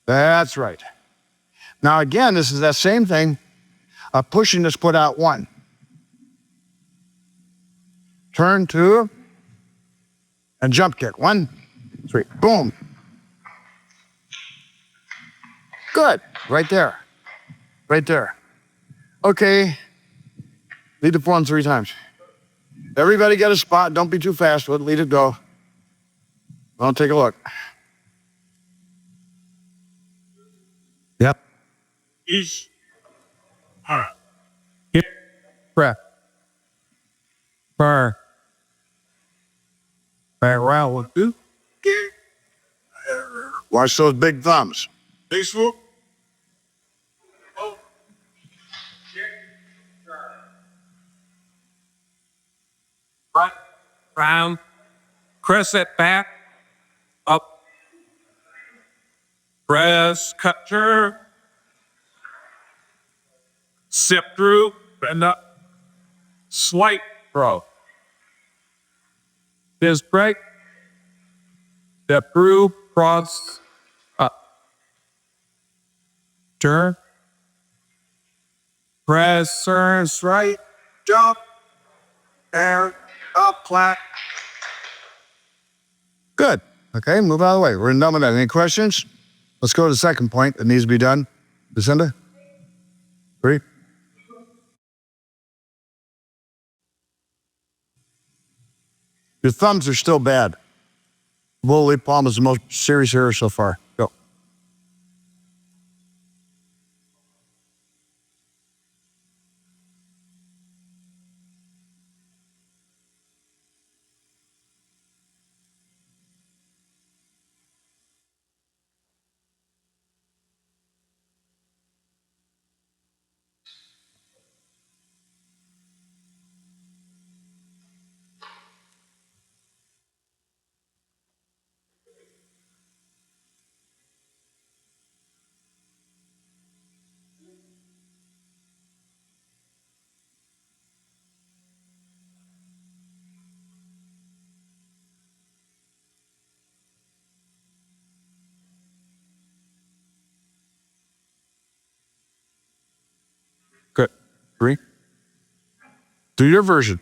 That's right. Now again, this is that same thing of pushing this foot out 1. Turn 2, and jump kick. 1, 3, boom. Good, right there, right there. Okay, lead the form 3 times. Everybody get a spot, don't be too fast with it, lead it go. Well, take a look. Yep. Ish. Hip. Breath. Fire. Back around 1, 2. Watch those big thumbs. Big swoop. Right. Round. Crescent back. Up. Press. Cut. Turn. Sip through. Bend up. Slight throw. This break. Step through. Cross. Up. Turn. Press. Turns right. Jump. Air. Up. Flat. Good. Okay, move out of the way. We're done with that. Any questions? Let's go to the second point that needs to be done. Lucinda? 3. Your thumbs are still bad. Woolly palm is the most serious error so far. Go. Good. 3. Do your version.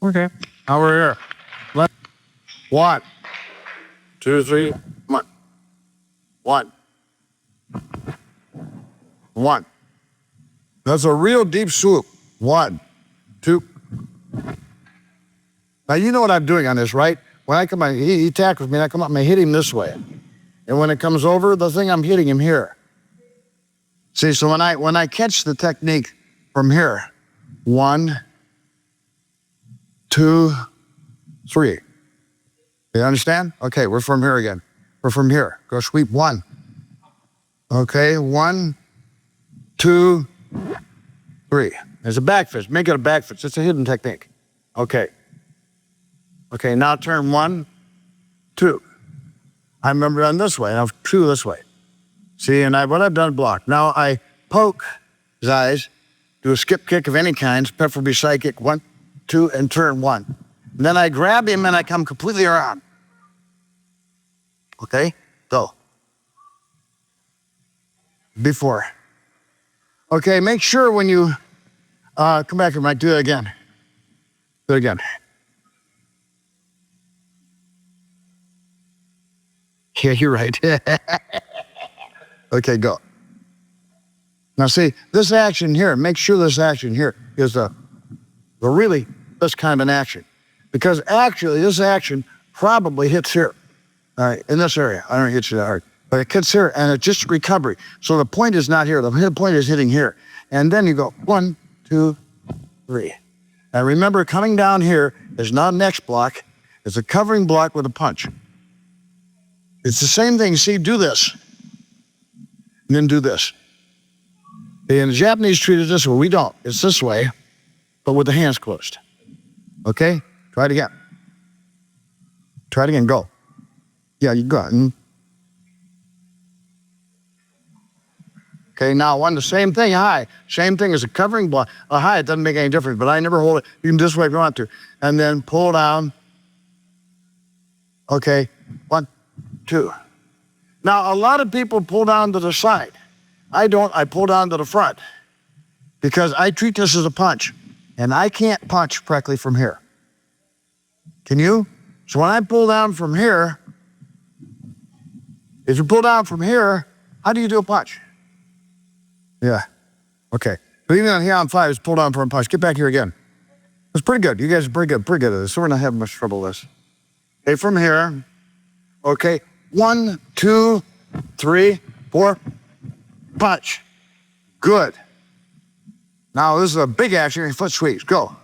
Okay. Now we're here. 1, 2, 3. Come on. 1. 1. That's a real deep swoop. 1, 2. Now you know what I'm doing on this, right? When I come on, he tackles me, and I come up and I hit him this way. And when it comes over, the thing I'm hitting him here. See, so when I catch the technique from here, 1, 2, 3. You understand? Okay, we're from here again. We're from here. Go sweep 1. Okay, 1, 2, 3. There's a back fist. Make it a back fist. It's a hidden technique. Okay. Okay, now turn 1, 2. I remember on this way, now 2 this way. See, and what I've done, block. Now I poke his eyes, do a skip kick of any kind, preferably side kick, 1, 2, and turn 1. And then I grab him and I come completely around. Okay, go. Before. Okay, make sure when you come back here, Mike, do it again. Do it again. Yeah, you're right. Okay, go. Now see, this action here, make sure this action here is the really this kind of an action. Because actually this action probably hits here. All right, in this area. I don't hit you that hard. But it hits here and it's just recovery. So the point is not here. The point is hitting here. And then you go 1, 2, 3. And remember, coming down here is not an X block. It's a covering block with a punch. It's the same thing. See, do this. And then do this. And the Japanese treat it this way. We don't. It's this way, but with the hands closed. Okay? Try it again. Try it again. Go. Yeah, you go. Okay, now 1, the same thing, high. Same thing as a covering block. A high, it doesn't make any difference, but I never hold it. You can this way if you want to. And then pull down. Okay, 1, 2. Now, a lot of people pull down to the side. I don't. I pull down to the front because I treat this as a punch, and I can't punch correctly from here. Can you? So when I pull down from here, if you pull down from here, how do you do a punch? Yeah. Okay. So even on here on 5, it's pull down for a punch. Get back here again. It's pretty good. You guys are pretty good at this. So we're not having much trouble with this. Okay, from here. Okay. 1, 2, 3, 4. Punch. Good. Now this is a big action. Foot sweeps. Go.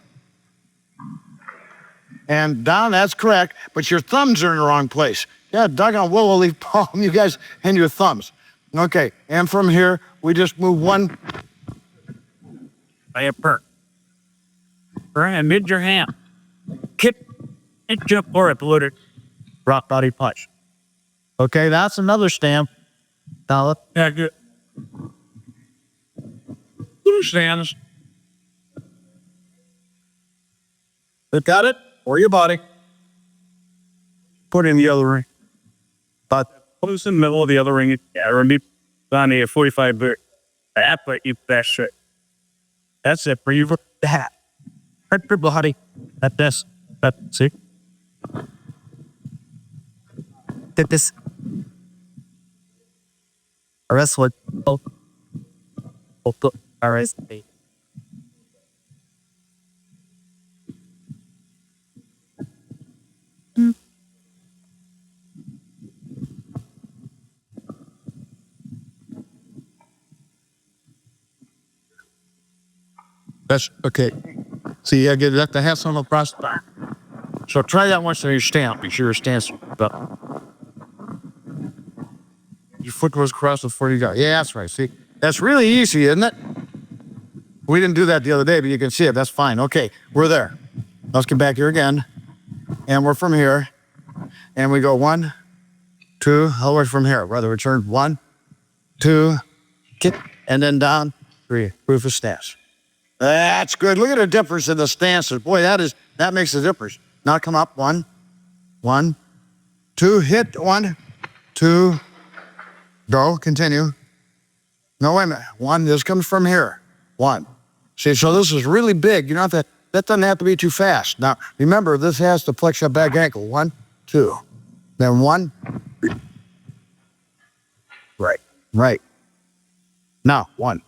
And down, that's correct, but your thumbs are in the wrong place. Yeah, doggone willow leaf palm, you guys, and your thumbs. Okay, and from here, we just move 1. By a perk. Right, mid your hand. Kip and jump or upload it. Rock body punch. Okay, that's another stamp. Now let Yeah, good. Understands. got it. Or your body. Put in the other ring. But Put us in the middle of the other ring. Yeah, remember on the 45 boot. That but you that shit. that's it for you for the hat. Right for body. That this. That see. Did this. Arrest what? Oh. Arrest me. That's okay. See, you have to have some across the back. So try that once on your stamp. Be sure your stance. Your foot goes across before you go. Yeah, that's right. See, that's really easy, isn't it? We didn't do that the other day, but you can see it. That's fine. Okay, we're there. Let's get back here again. And we're from here. And we go 1, 2, all the way from here. Rather, we turn 1, 2, kick, and then down, 3. Proof of stance. That's good. Look at the difference in the stances. Boy, that makes a difference. Now come up. 1, 1, 2, hit 1, 2, go, continue. No, wait a minute. 1, this comes from here. 1. See, so this is really big. You know, that doesn't have to be too fast. Now, remember, this has to flex your back ankle. 1, 2. Then 1. Right. Right. Now, 1,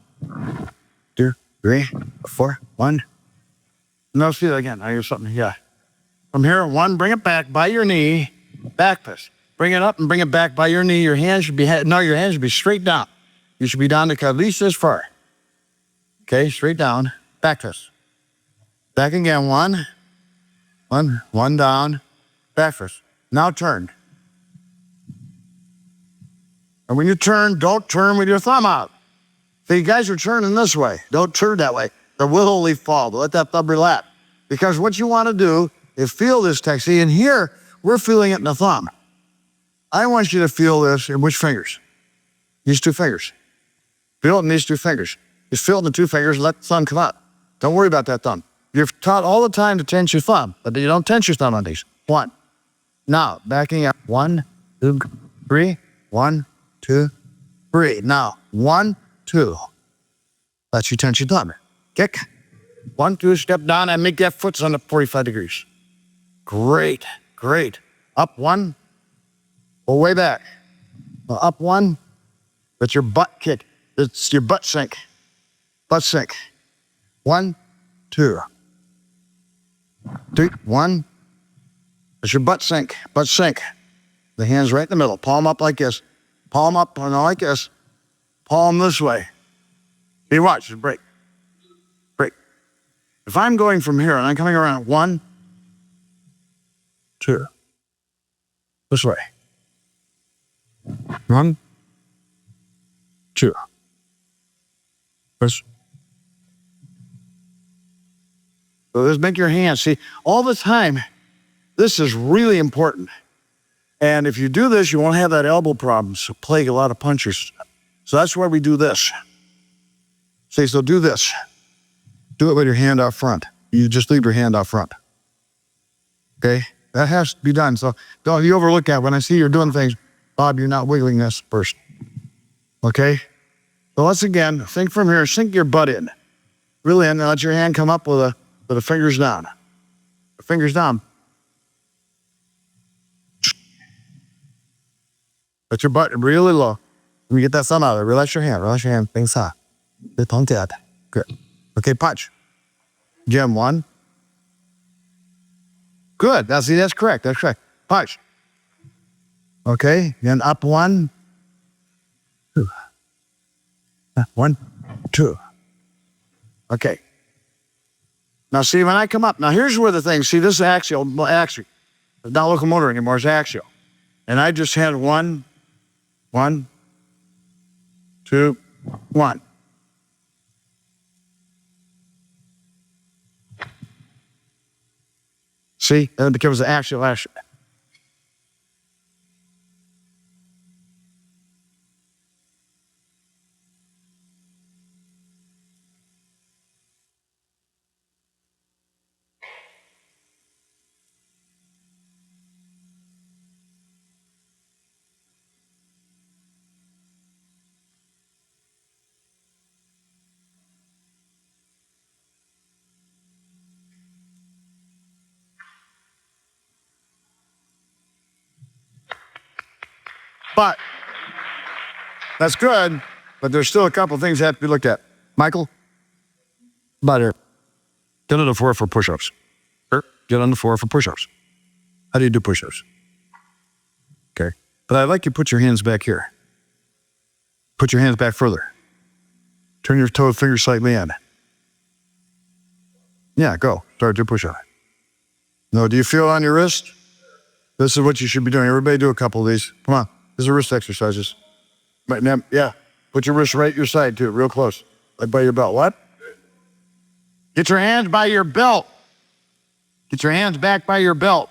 2, 3, 4, 1. No, see that again. I hear something. Yeah. From here, 1, bring it back by your knee. Back fist. Bring it up and bring it back by your knee. Your hands should be, your hands should be straight down. You should be down to at least this far. Okay, straight down. Back fist. Back again. 1, 1 down. Back fist. Now turn. And when you turn, don't turn with your thumb out. See, you guys are turning this way. Don't turn that way. The will only fall. Let that thumb relax. Because what you want to do is feel this text. See, and here, we're feeling it in the thumb. I want you to feel this in which fingers? These 2 fingers. Feel it in these 2 fingers. Just feel it in the 2 fingers and let the thumb come out. Don't worry about that thumb. You're taught all the time to tense your thumb, but you don't tense your thumb on these. 1. Now, backing up. 1, 2, 3. 1, 2, 3. Now, 1, 2. Let you tense your thumb. Kick. 1, 2, step down and make that foot on the 45 degrees. Great, great. Up 1. Pull way back. Up 1. That's your butt kick. It's your butt sink. Butt sink. 1, 2. 3, 1. That's your butt sink. Butt sink. The hands right in the middle. Palm up like this. Palm up, no, like this. Palm this way. You watch, just break. Break. If I'm going from here and I'm coming around, 1, 2. This way. 1, 2. This. So just make your hands. See, all the time, this is really important. And if you do this, you won't have that elbow problem. So plague a lot of punchers. So that's why we do this. See, so do this. Do it with your hand out front. You just leave your hand out front. Okay? That has to be done. So don't you overlook that. When I see you're doing things, Bob, you're not wiggling this first. Okay? So let's again, think from here, sink your butt in. Really in, and let your hand come up with the fingers down. The fingers down. Let your butt really low. Let me get that thumb out of there. Relax your hand. Relax your hand. Things high. Good. Okay, punch. Jim, 1. Good. Now, see, that's correct. That's correct. Punch. Okay. Then up 1, 2. 1, 2. Okay. Now, see, when I come up, now here's where the thing, see, this is axial. It's not locomotor anymore. It's axial. And I just had 1, 2, 1. See, then it becomes the axial. But that's good, but there's still a couple things that have to be looked at. Michael? About here. Get on the floor for push-ups. Get on the floor for push-ups. How do you do push-ups? Okay. But I'd like you to put your hands back here. Put your hands back further. Turn your toe finger slightly in. Yeah, go. Start to push-up. No, do you feel on your wrist? This is what you should be doing. Everybody do a couple of these. Come on. These are wrist exercises. Right now, yeah. Put your wrist right at your side, too, real close. Like by your belt. What? Get your hands by your belt. Get your hands back by your belt.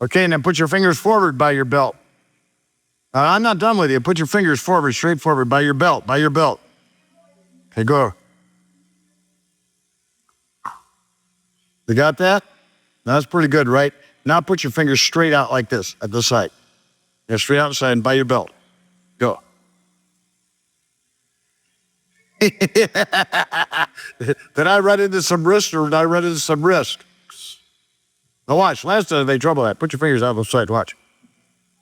Okay, and then put your fingers forward by your belt. I'm not done with you. Put your fingers forward, straight forward, by your belt, by your belt. Okay, go. You got that? Now, that's pretty good, right? Now put your fingers straight out like this, at the side. Yeah, straight out the side and by your belt. Go. Did I run into some wrist or did I run into some wrist? Now watch, last time they trouble that. Put your fingers out the side, watch.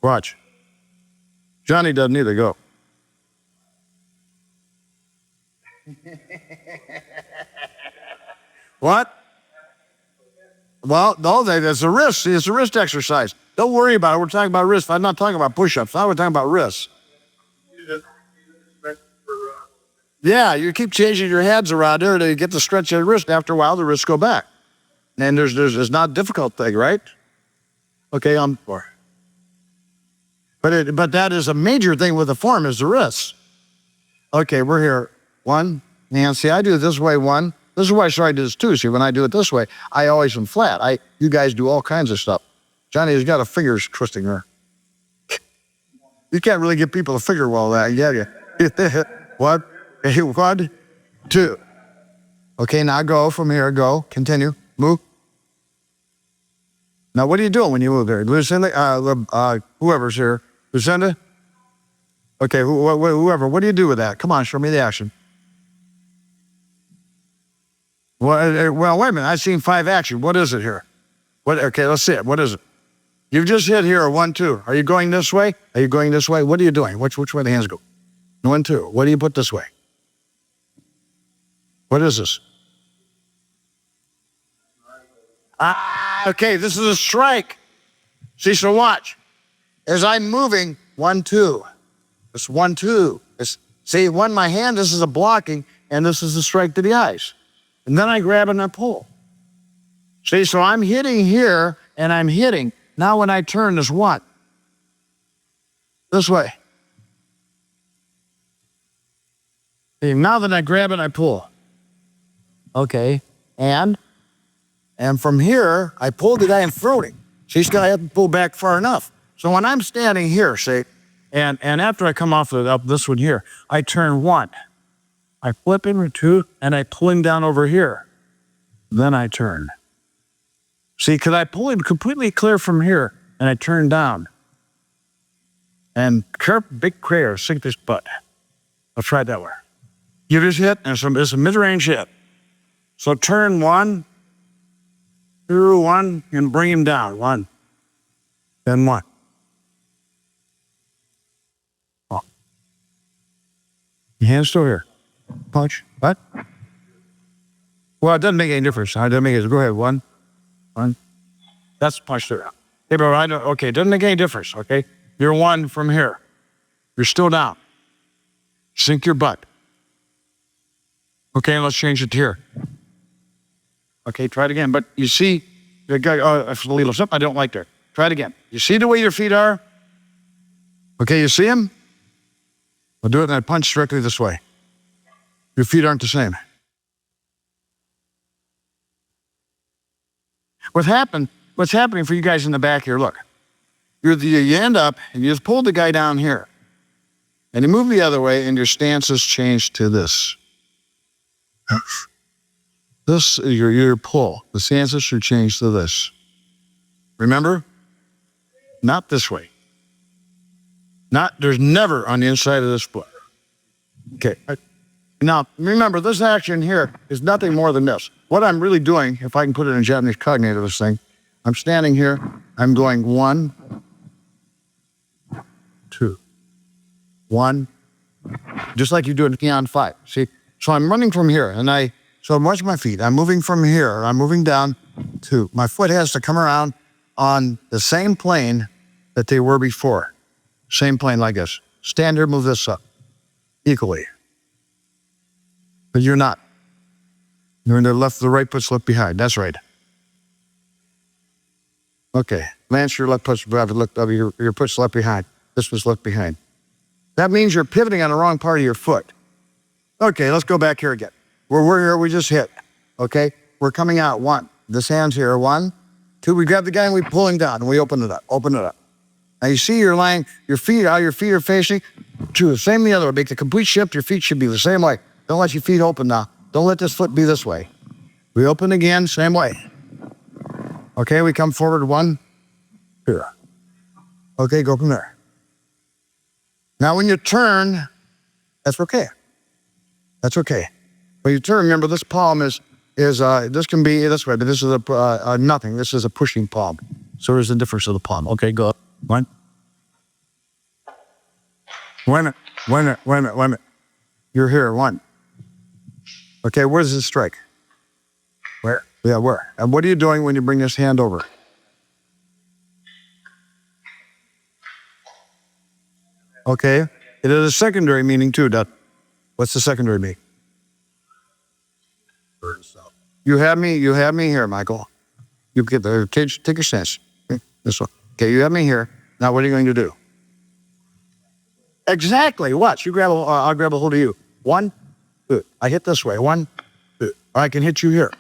Watch. Johnny doesn't either, go. What? Well, no, it's a wrist. See, it's a wrist exercise. Don't worry about it. We're talking about wrist. I'm not talking about push-ups. Now we're talking about wrists. Yeah, you keep changing your hands around there to get the stretch of the wrist. After a while, the wrists go back. And there's not a difficult thing, right? Okay, on four. But that is a major thing with the form is the wrists. Okay, we're here. One, and see, I do it this way, one. This is why I started this too. See, when I do it this way, I always am flat. You guys do all kinds of stuff. Johnny has got a fingers twisting there. You can't really get people to figure well that, yeah. What? 1, 2. Okay, now go from here. Go. Continue. Move. Now, what are you doing when you move there? Lucinda, whoever's here. Lucinda? Okay, whoever. What do you do with that? Come on, show me the action. Well, wait a minute. I've seen 5 action. What is it here? Okay, let's see it. What is it? You've just hit here, 1, 2. Are you going this way? Are you going this way? What are you doing? Which way the hands go? 1, 2. What do you put this way? What is this? Okay, this is a strike. See, so watch. As I'm moving, 1, 2. It's 1, 2. See, my hand, this is a blocking, and this is a strike to the eyes. And then I grab and I pull. See, so I'm hitting here, and I'm hitting. Now when I turn, is what? This way. See, now that I grab and I pull. Okay, and from here, I pull the guy and throw him. She's got to have to pull back far enough. So when I'm standing here, see, and after I come off up this one here, I turn 1. I flip him 2, and I pull him down over here. Then I turn. See, because I pull him completely clear from here, and I turn down. And big prayer, sink this butt. I'll try it that way. You just hit, and it's a mid-range hit. So turn 1, 2, 1, and bring him down. 1, then 1. Oh. Your hand's still here. Punch. What? Well, it doesn't make any difference. It doesn't make any. Go ahead. 1, 1. That's punch there. Hey, bro, I know. Okay, it doesn't make any difference. Okay, you're 1 from here. You're still down. Sink your butt. Okay, let's change it to here. Okay, try it again. But you see, the guy, that's a little something I don't like there. Try it again. You see the way your feet are? Okay, you see them? I'll do it and I punch directly this way. Your feet aren't the same. What's happening for you guys in the back here, look. You end up and you just pull the guy down here. And you move the other way and your stance has changed to this. This is your pull. The stances should change to this. Remember? Not this way. There's never on the inside of this foot. Okay. Now, remember, this action here is nothing more than this. What I'm really doing, if I can put it in Japanese cognate of this thing, I'm standing here. I'm going 1, 2, 1, just like you do it on 5. See? So I'm running from here, so I'm watching my feet. I'm moving from here. I'm moving down to, my foot has to come around on the same plane that they were before. Same plane like this. Stand here, move this up equally. But you're not. You're in the left, the right foot's left behind. That's right. Okay. Lance, your left foot's your foot's left behind. This was left behind. That means you're pivoting on the wrong part of your foot. Okay, let's go back here again. We're here, we just hit. Okay? We're coming out 1. This hand's here. 1, 2, we grab the guy and we pull him down and we open it up. Open it up. Now you see you're lying, your feet are facing. 2, same the other way. Make the complete shift, your feet should be the same way. Don't let your feet open now. Don't let this foot be this way. We open again, same way. Okay, we come forward 1, here. Okay, go from there. Now when you turn, that's okay. That's okay. When you turn, remember this palm is this can be this way, but this is a nothing. This is a pushing palm. So there's a difference of the palm. Okay, go. 1. Wait a minute. You're here, 1. Okay, where does it strike? Where? Yeah, where? And what are you doing when you bring this hand over? Okay, it is a secondary meaning too, Dad. What's the secondary meaning? You have me here, Michael. You get the take your stance. Okay, this one. Okay, you have me here. Now what are you going to do? Exactly. Watch. You grab. I'll grab a hold of you. 1, 2. I hit this way. 1, 2. Or I can hit you here.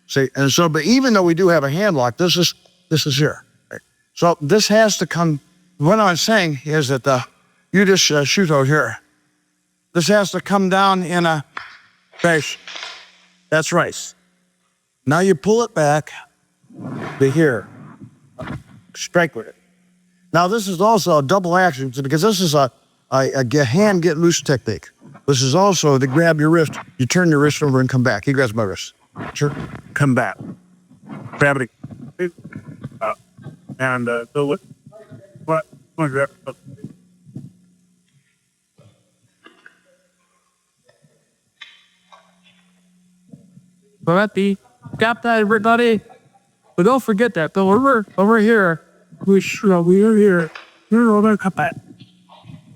See, and so, but even though we do have a hand lock, this is here. Right? So this has to come. What I'm saying is that you just shoot out here. This has to come down in a face. That's right. Now you pull it back to here. Strike with it. Now this is also a double action because this is a hand get loose technique. This is also to grab your wrist. You turn your wrist over and come back. He grabs my wrist. Sure. Come back. Grab it. And so what grab? Alrighty, got that, everybody. But don't forget that, though. Over here. We are here. You're over back.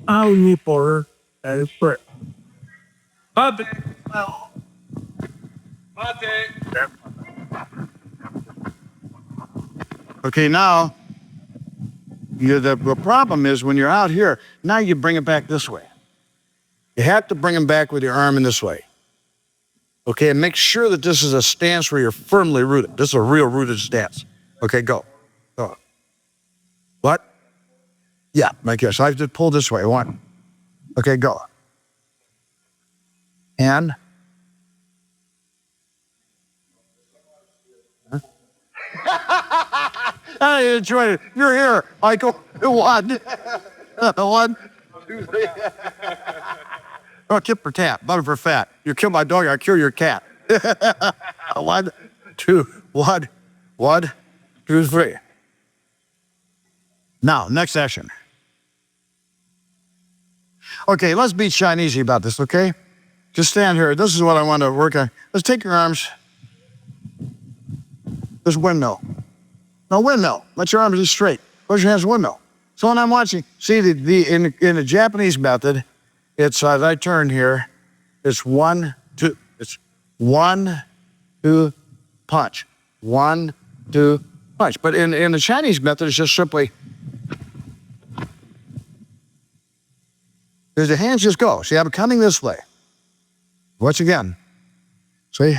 I'll need for a break. Okay, now the problem is when you're out here, now you bring it back this way. You have to bring them back with your arm in this way. Okay, and make sure that this is a stance where you're firmly rooted. This is a real rooted stance. Okay, go. Go. What? Yeah, like this. I just pull this way. 1. Okay, go. And. I enjoyed it. You're here, Michael. 1. 1, 2, 3. Oh, tip for tat, butter for fat. You kill my dog, I cure your cat. 1, 2, 1, 1, 2, 3. Now, next action. Okay, let's be Chinese about this, okay? Just stand here. This is what I want to work on. Let's take your arms. This windmill. No, windmill. Let your arms be straight. Close your hands, windmill. So when I'm watching, see, in the Japanese method, it's as I turn here, it's 1, 2. It's 1, 2, punch. 1, 2, punch. But in the Chinese method, it's just simply, because the hands just go. See, I'm coming this way. Once again, see?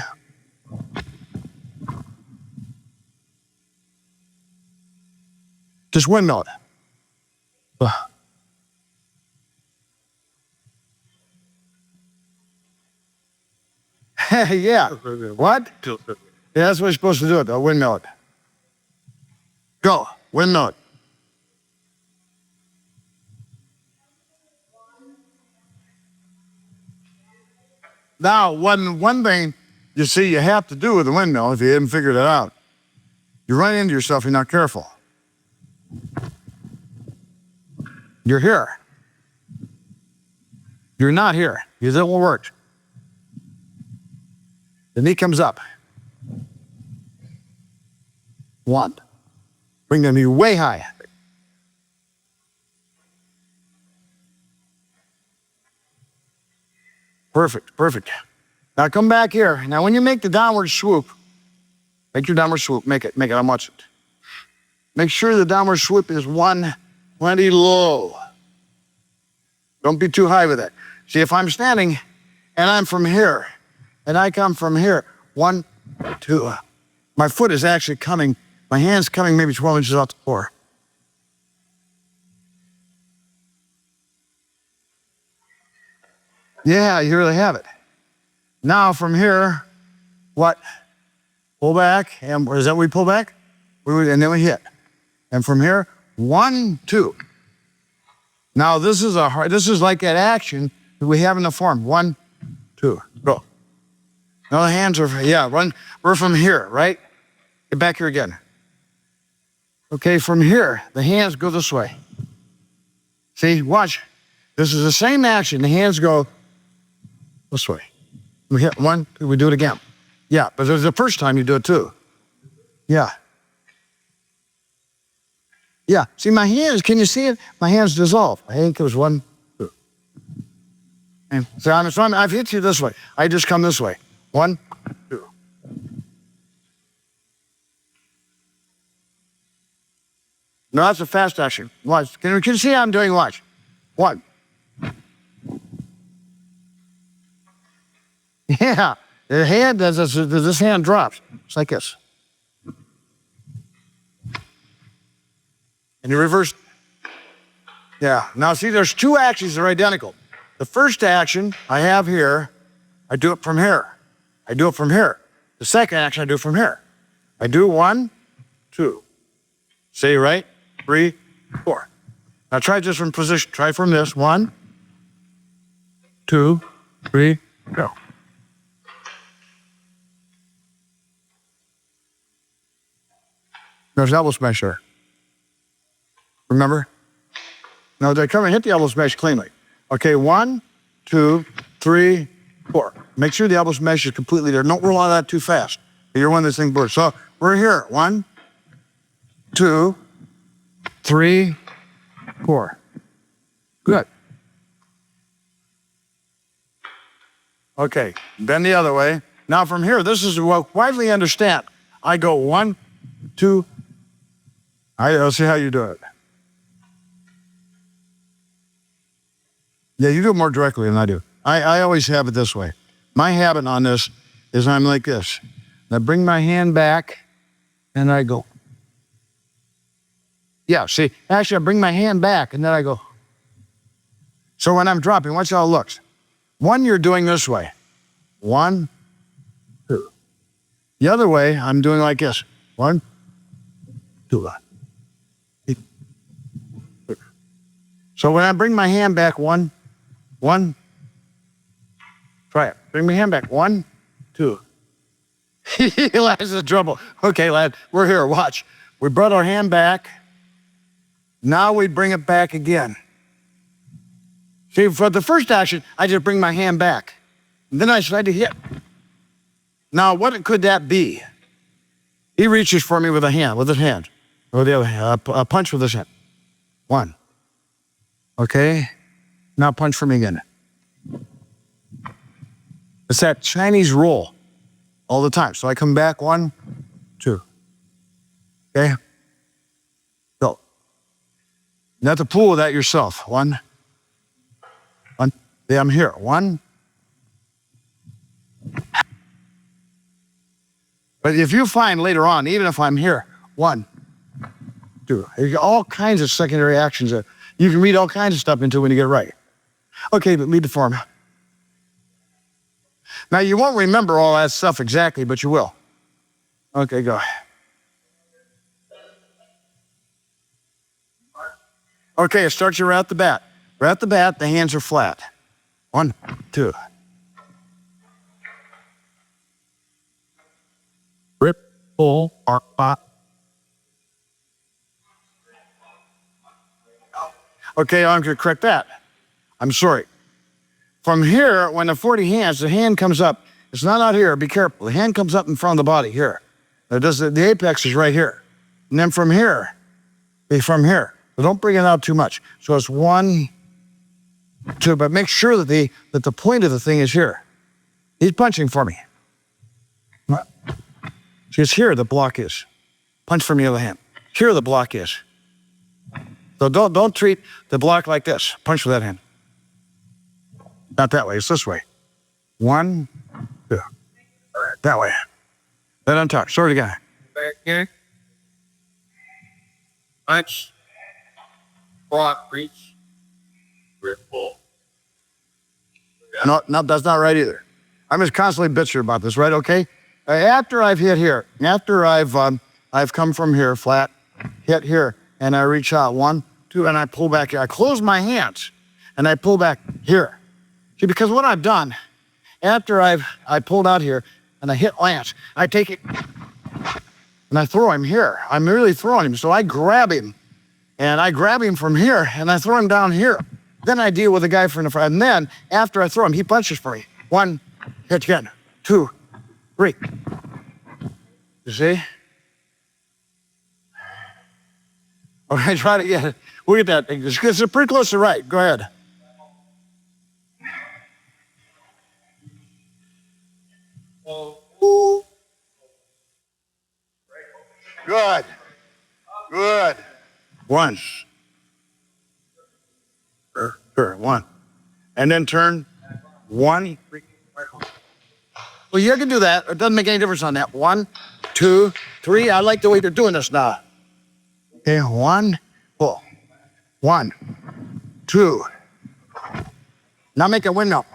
Just windmill it. Yeah. What? Yeah, that's what you're supposed to do it, though. Windmill it. Go. Windmill it. Now, one thing you see you have to do with the windmill, if you haven't figured it out, You run into yourself, you're not careful. You're here. You're not here. It won't work. The knee comes up. 1. Bring the knee way high. Perfect, perfect. Now come back here. Now when you make the downward swoop, make your downward swoop, make it, I watch it. Make sure the downward swoop is 120 low. Don't be too high with it. See, if I'm standing and I'm from here, and I come from here, 1, 2, my foot is actually coming, my hand's coming maybe 12 inches off the floor. Yeah, you really have it. Now from here, what? Pull back, and is that we pull back? And then we hit. And from here, 1, 2. Now this is like that action that we have in the form. 1, 2, go. Now the hands are, run. We're from here, right? Get back here again. Okay, from here, the hands go this way. See, watch. This is the same action. The hands go this way. We hit 1, 2, we do it again. Yeah, but there's the first time you do it too. Yeah. Yeah, see my hands, can you see it? My hands dissolve. My hand goes 1, 2. And so I've hit you this way. I just come this way. 1, 2. No, that's a fast action. Watch. Can you see how I'm doing? Watch. 1. Yeah. The hand, this hand drops. It's like this. And you reverse. Yeah. Now see, there's 2 actions that are identical. The first action I have here, I do it from here. I do it from here. The second action, I do it from here. I do 1, 2. See, right? 3, 4. Now try this from position. Try from this. 1, 2, 3, go. There's elbow smasher. Remember? Now they come and hit the elbow smash cleanly. Okay, 1, 2, 3, 4. Make sure the elbow smash is completely there. Don't roll out of that too fast. You're one of these things bursts. So we're here. 1, 2, 3, 4. Good. Okay, bend the other way. Now from here, this is what widely understand. I go 1, 2. I'll see how you do it. Yeah, you do it more directly than I do. I always have it this way. My habit on this is I'm like this. I bring my hand back and I go. Yeah, see, actually I bring my hand back and then I go. So when I'm dropping, watch how it looks. 1, you're doing this way. 1, 2. The other way, I'm doing like this. 1, 2. So when I bring my hand back, 1, try it. Bring my hand back, 1, 2. Lad's in trouble. Okay, lad, we're here, watch. We brought our hand back. Now we bring it back again. See, for the first action, I just bring my hand back. And then I decide to hit. Now, what could that be? He reaches for me with his hand. Or the other hand, a punch with his hand. 1. Okay, now punch for me again. It's that Chinese roll all the time. So I come back 1, 2. Okay, go. You have to pull that yourself. 1. Yeah, I'm here. 1. But if you find later on, even if I'm here, 1, 2. You got all kinds of secondary actions that you can read all kinds of stuff into when you get it right. Okay, but lead the form. Now, you won't remember all that stuff exactly, but you will. Okay, go. Okay, it starts you right at the bat. Right at the bat, the hands are flat. 1, 2. Rip, pull, arc, pop. Okay, I'm going to correct that. I'm sorry. From here, when the 40 hands, the hand comes up. It's not out here. Be careful. The hand comes up in front of the body here. The apex is right here. And then from here, from here. But don't bring it out too much. So it's 1, 2, but make sure that the point of the thing is here. He's punching for me. See, it's here the block is. Punch from the other hand. Here the block is. So don't treat the block like this. Punch with that hand. Not that way, it's this way. 1, 2. That way. Then untouch. Sword again. Back here. Punch. Block, reach. Grip, pull. No, that's not right either. I'm just constantly bitching about this, right? Okay? After I've hit here, after I've come from here, flat, hit here, and I reach out 1, 2, and I pull back here. I close my hands, and I pull back here. See, because what I've done, after I pulled out here, and I hit Lance, I take it, and I throw him here. I'm really throwing him, so I grab him, and I grab him from here, and I throw him down here. Then I deal with the guy from the front, and then, after I throw him, he punches for me. 1, hit again, 2, 3. You see? Okay, try to get it. We'll get that. It's pretty close to right. Go ahead. Good. Good. 1. Sure, 1. And then turn 1. Well, you can do that. It doesn't make any difference on that. 1, 2, 3. I like the way they're doing this now. Okay, 1, pull. 1, 2. Now make a windmill.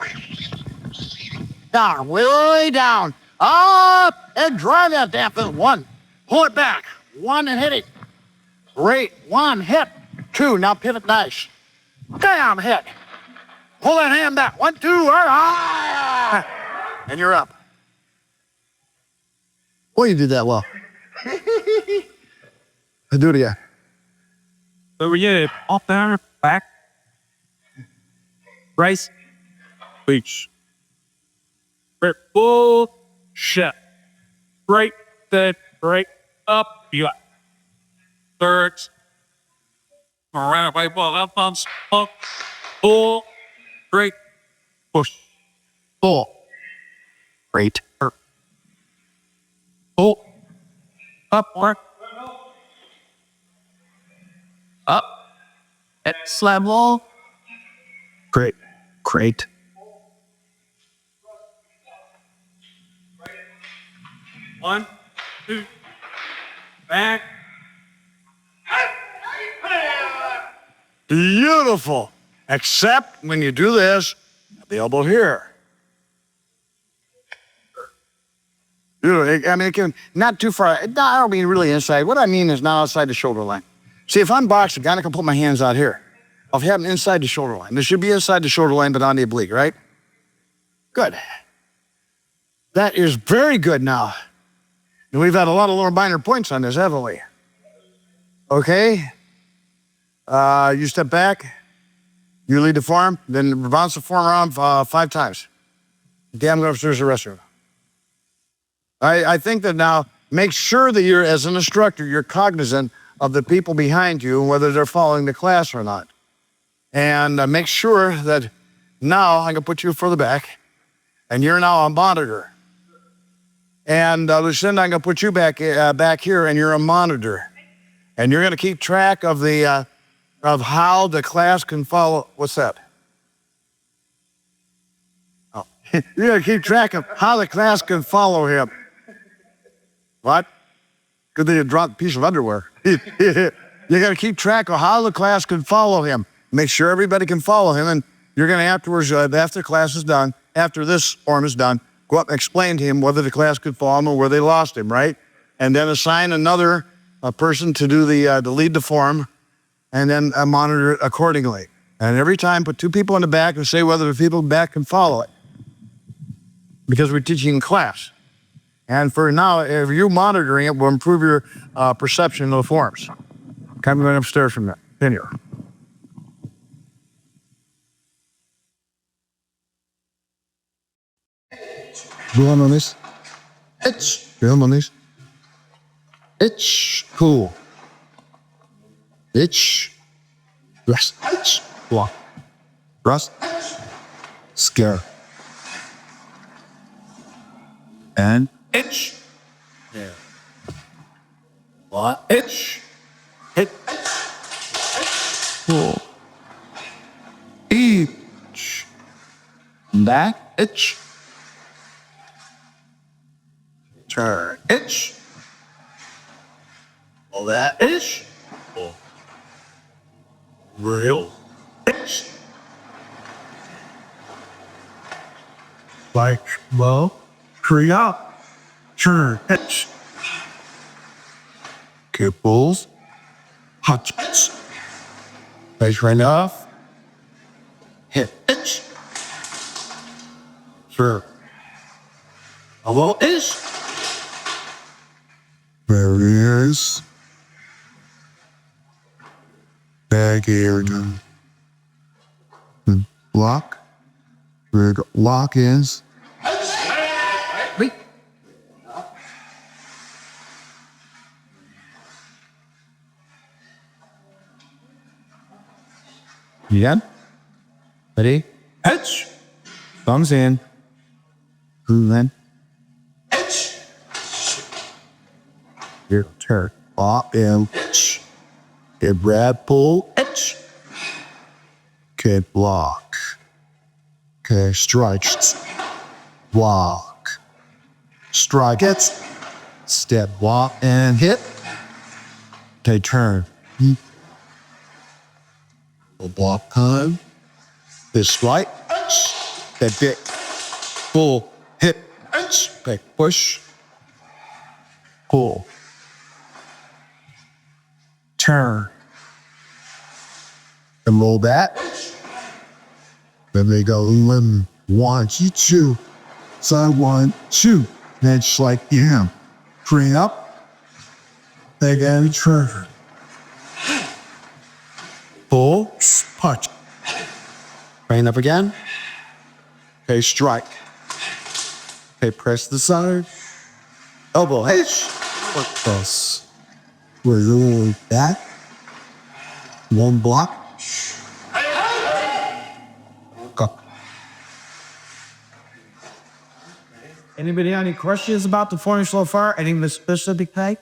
Down, way down. Up, and drive that damn thing. 1, pull it back. 1, and hit it. Great. 1, hit. 2, now pivot nice. Damn, hit. Pull that hand back. 1, 2, and you're up. Boy, you did that well. Do it again. Over here, up there, back. Race. Reach. Grip, pull, shut. Break, then break, up, you got. Third. Around by ball, up, bumps, up, pull, break, push. Pull. Great. Pull. Up, work. Up. At slam wall. Great. Great. One, 2, back. Beautiful. Except when you do this, the elbow here. I mean, it can, not too far. I don't mean really inside. What I mean is not outside the shoulder line. See, if I'm boxing, I can put my hands out here. I'll have them inside the shoulder line. This should be inside the shoulder line, but on the oblique, right? Good. That is very good now. And we've had a lot of lower minor points on this, haven't we? Okay. You step back. You lead the form, then bounce the form around 5 times. Okay, I'm going upstairs to the restroom. I think that now, make sure that you're, as an instructor, you're cognizant of the people behind you and whether they're following the class or not. And make sure that now, I'm going to put you further back, and you're now a monitor. And Lucinda, I'm going to put you back here, and you're a monitor. And you're going to keep track of the of how the class can follow. What's that? Oh, you're going to keep track of how the class can follow him. What? Good thing you dropped a piece of underwear. You got to keep track of how the class can follow him. Make sure everybody can follow him, and you're going to afterwards, after class is done, after this form is done, go up and explain to him whether the class could follow him or where they lost him, right? And then assign another person to do to lead the form, and then monitor it accordingly. And every time, put 2 people in the back and say whether the people in the back can follow it, because we're teaching in class. And for now, if you're monitoring it, will improve your perception of the forms. Come upstairs from there. Continue. Blow on this. Itch. Blow on this. Itch. Cool. Itch. Rest. Itch. Block. Rust. Scare. And itch. Yeah. What? Itch. Hit. Cool. Itch. That itch. Turn. Itch. All that itch. Oh. Real. Itch. Like, well, tree up. Turn. Itch. Kibbles. Hot itch. Face right off. Hit itch. Sure. Hello itch. Barriers. Bag area. Lock. Rig lock ins. Wait. You done? Ready? Edge. Thumbs in. Then. Edge. Here, turn. Pop in. Edge. Get grab, pull. Edge. Okay, block. Okay, strike. Block. Strike it. Step, walk, and hit. Okay, turn. Block time. This right. That big. Pull. Hit. Back push. Pull. Turn. And roll that. Then they go 1, 2. Side 1, 2. Then just like yeah. Bring up. They get turn. Pull. Punch. Bring up again. Okay, strike. Okay, press the side. Elbow. Hitch. Foot cross. We're doing that. One block. Go. Anybody have any questions about the formula so far? Any specific type?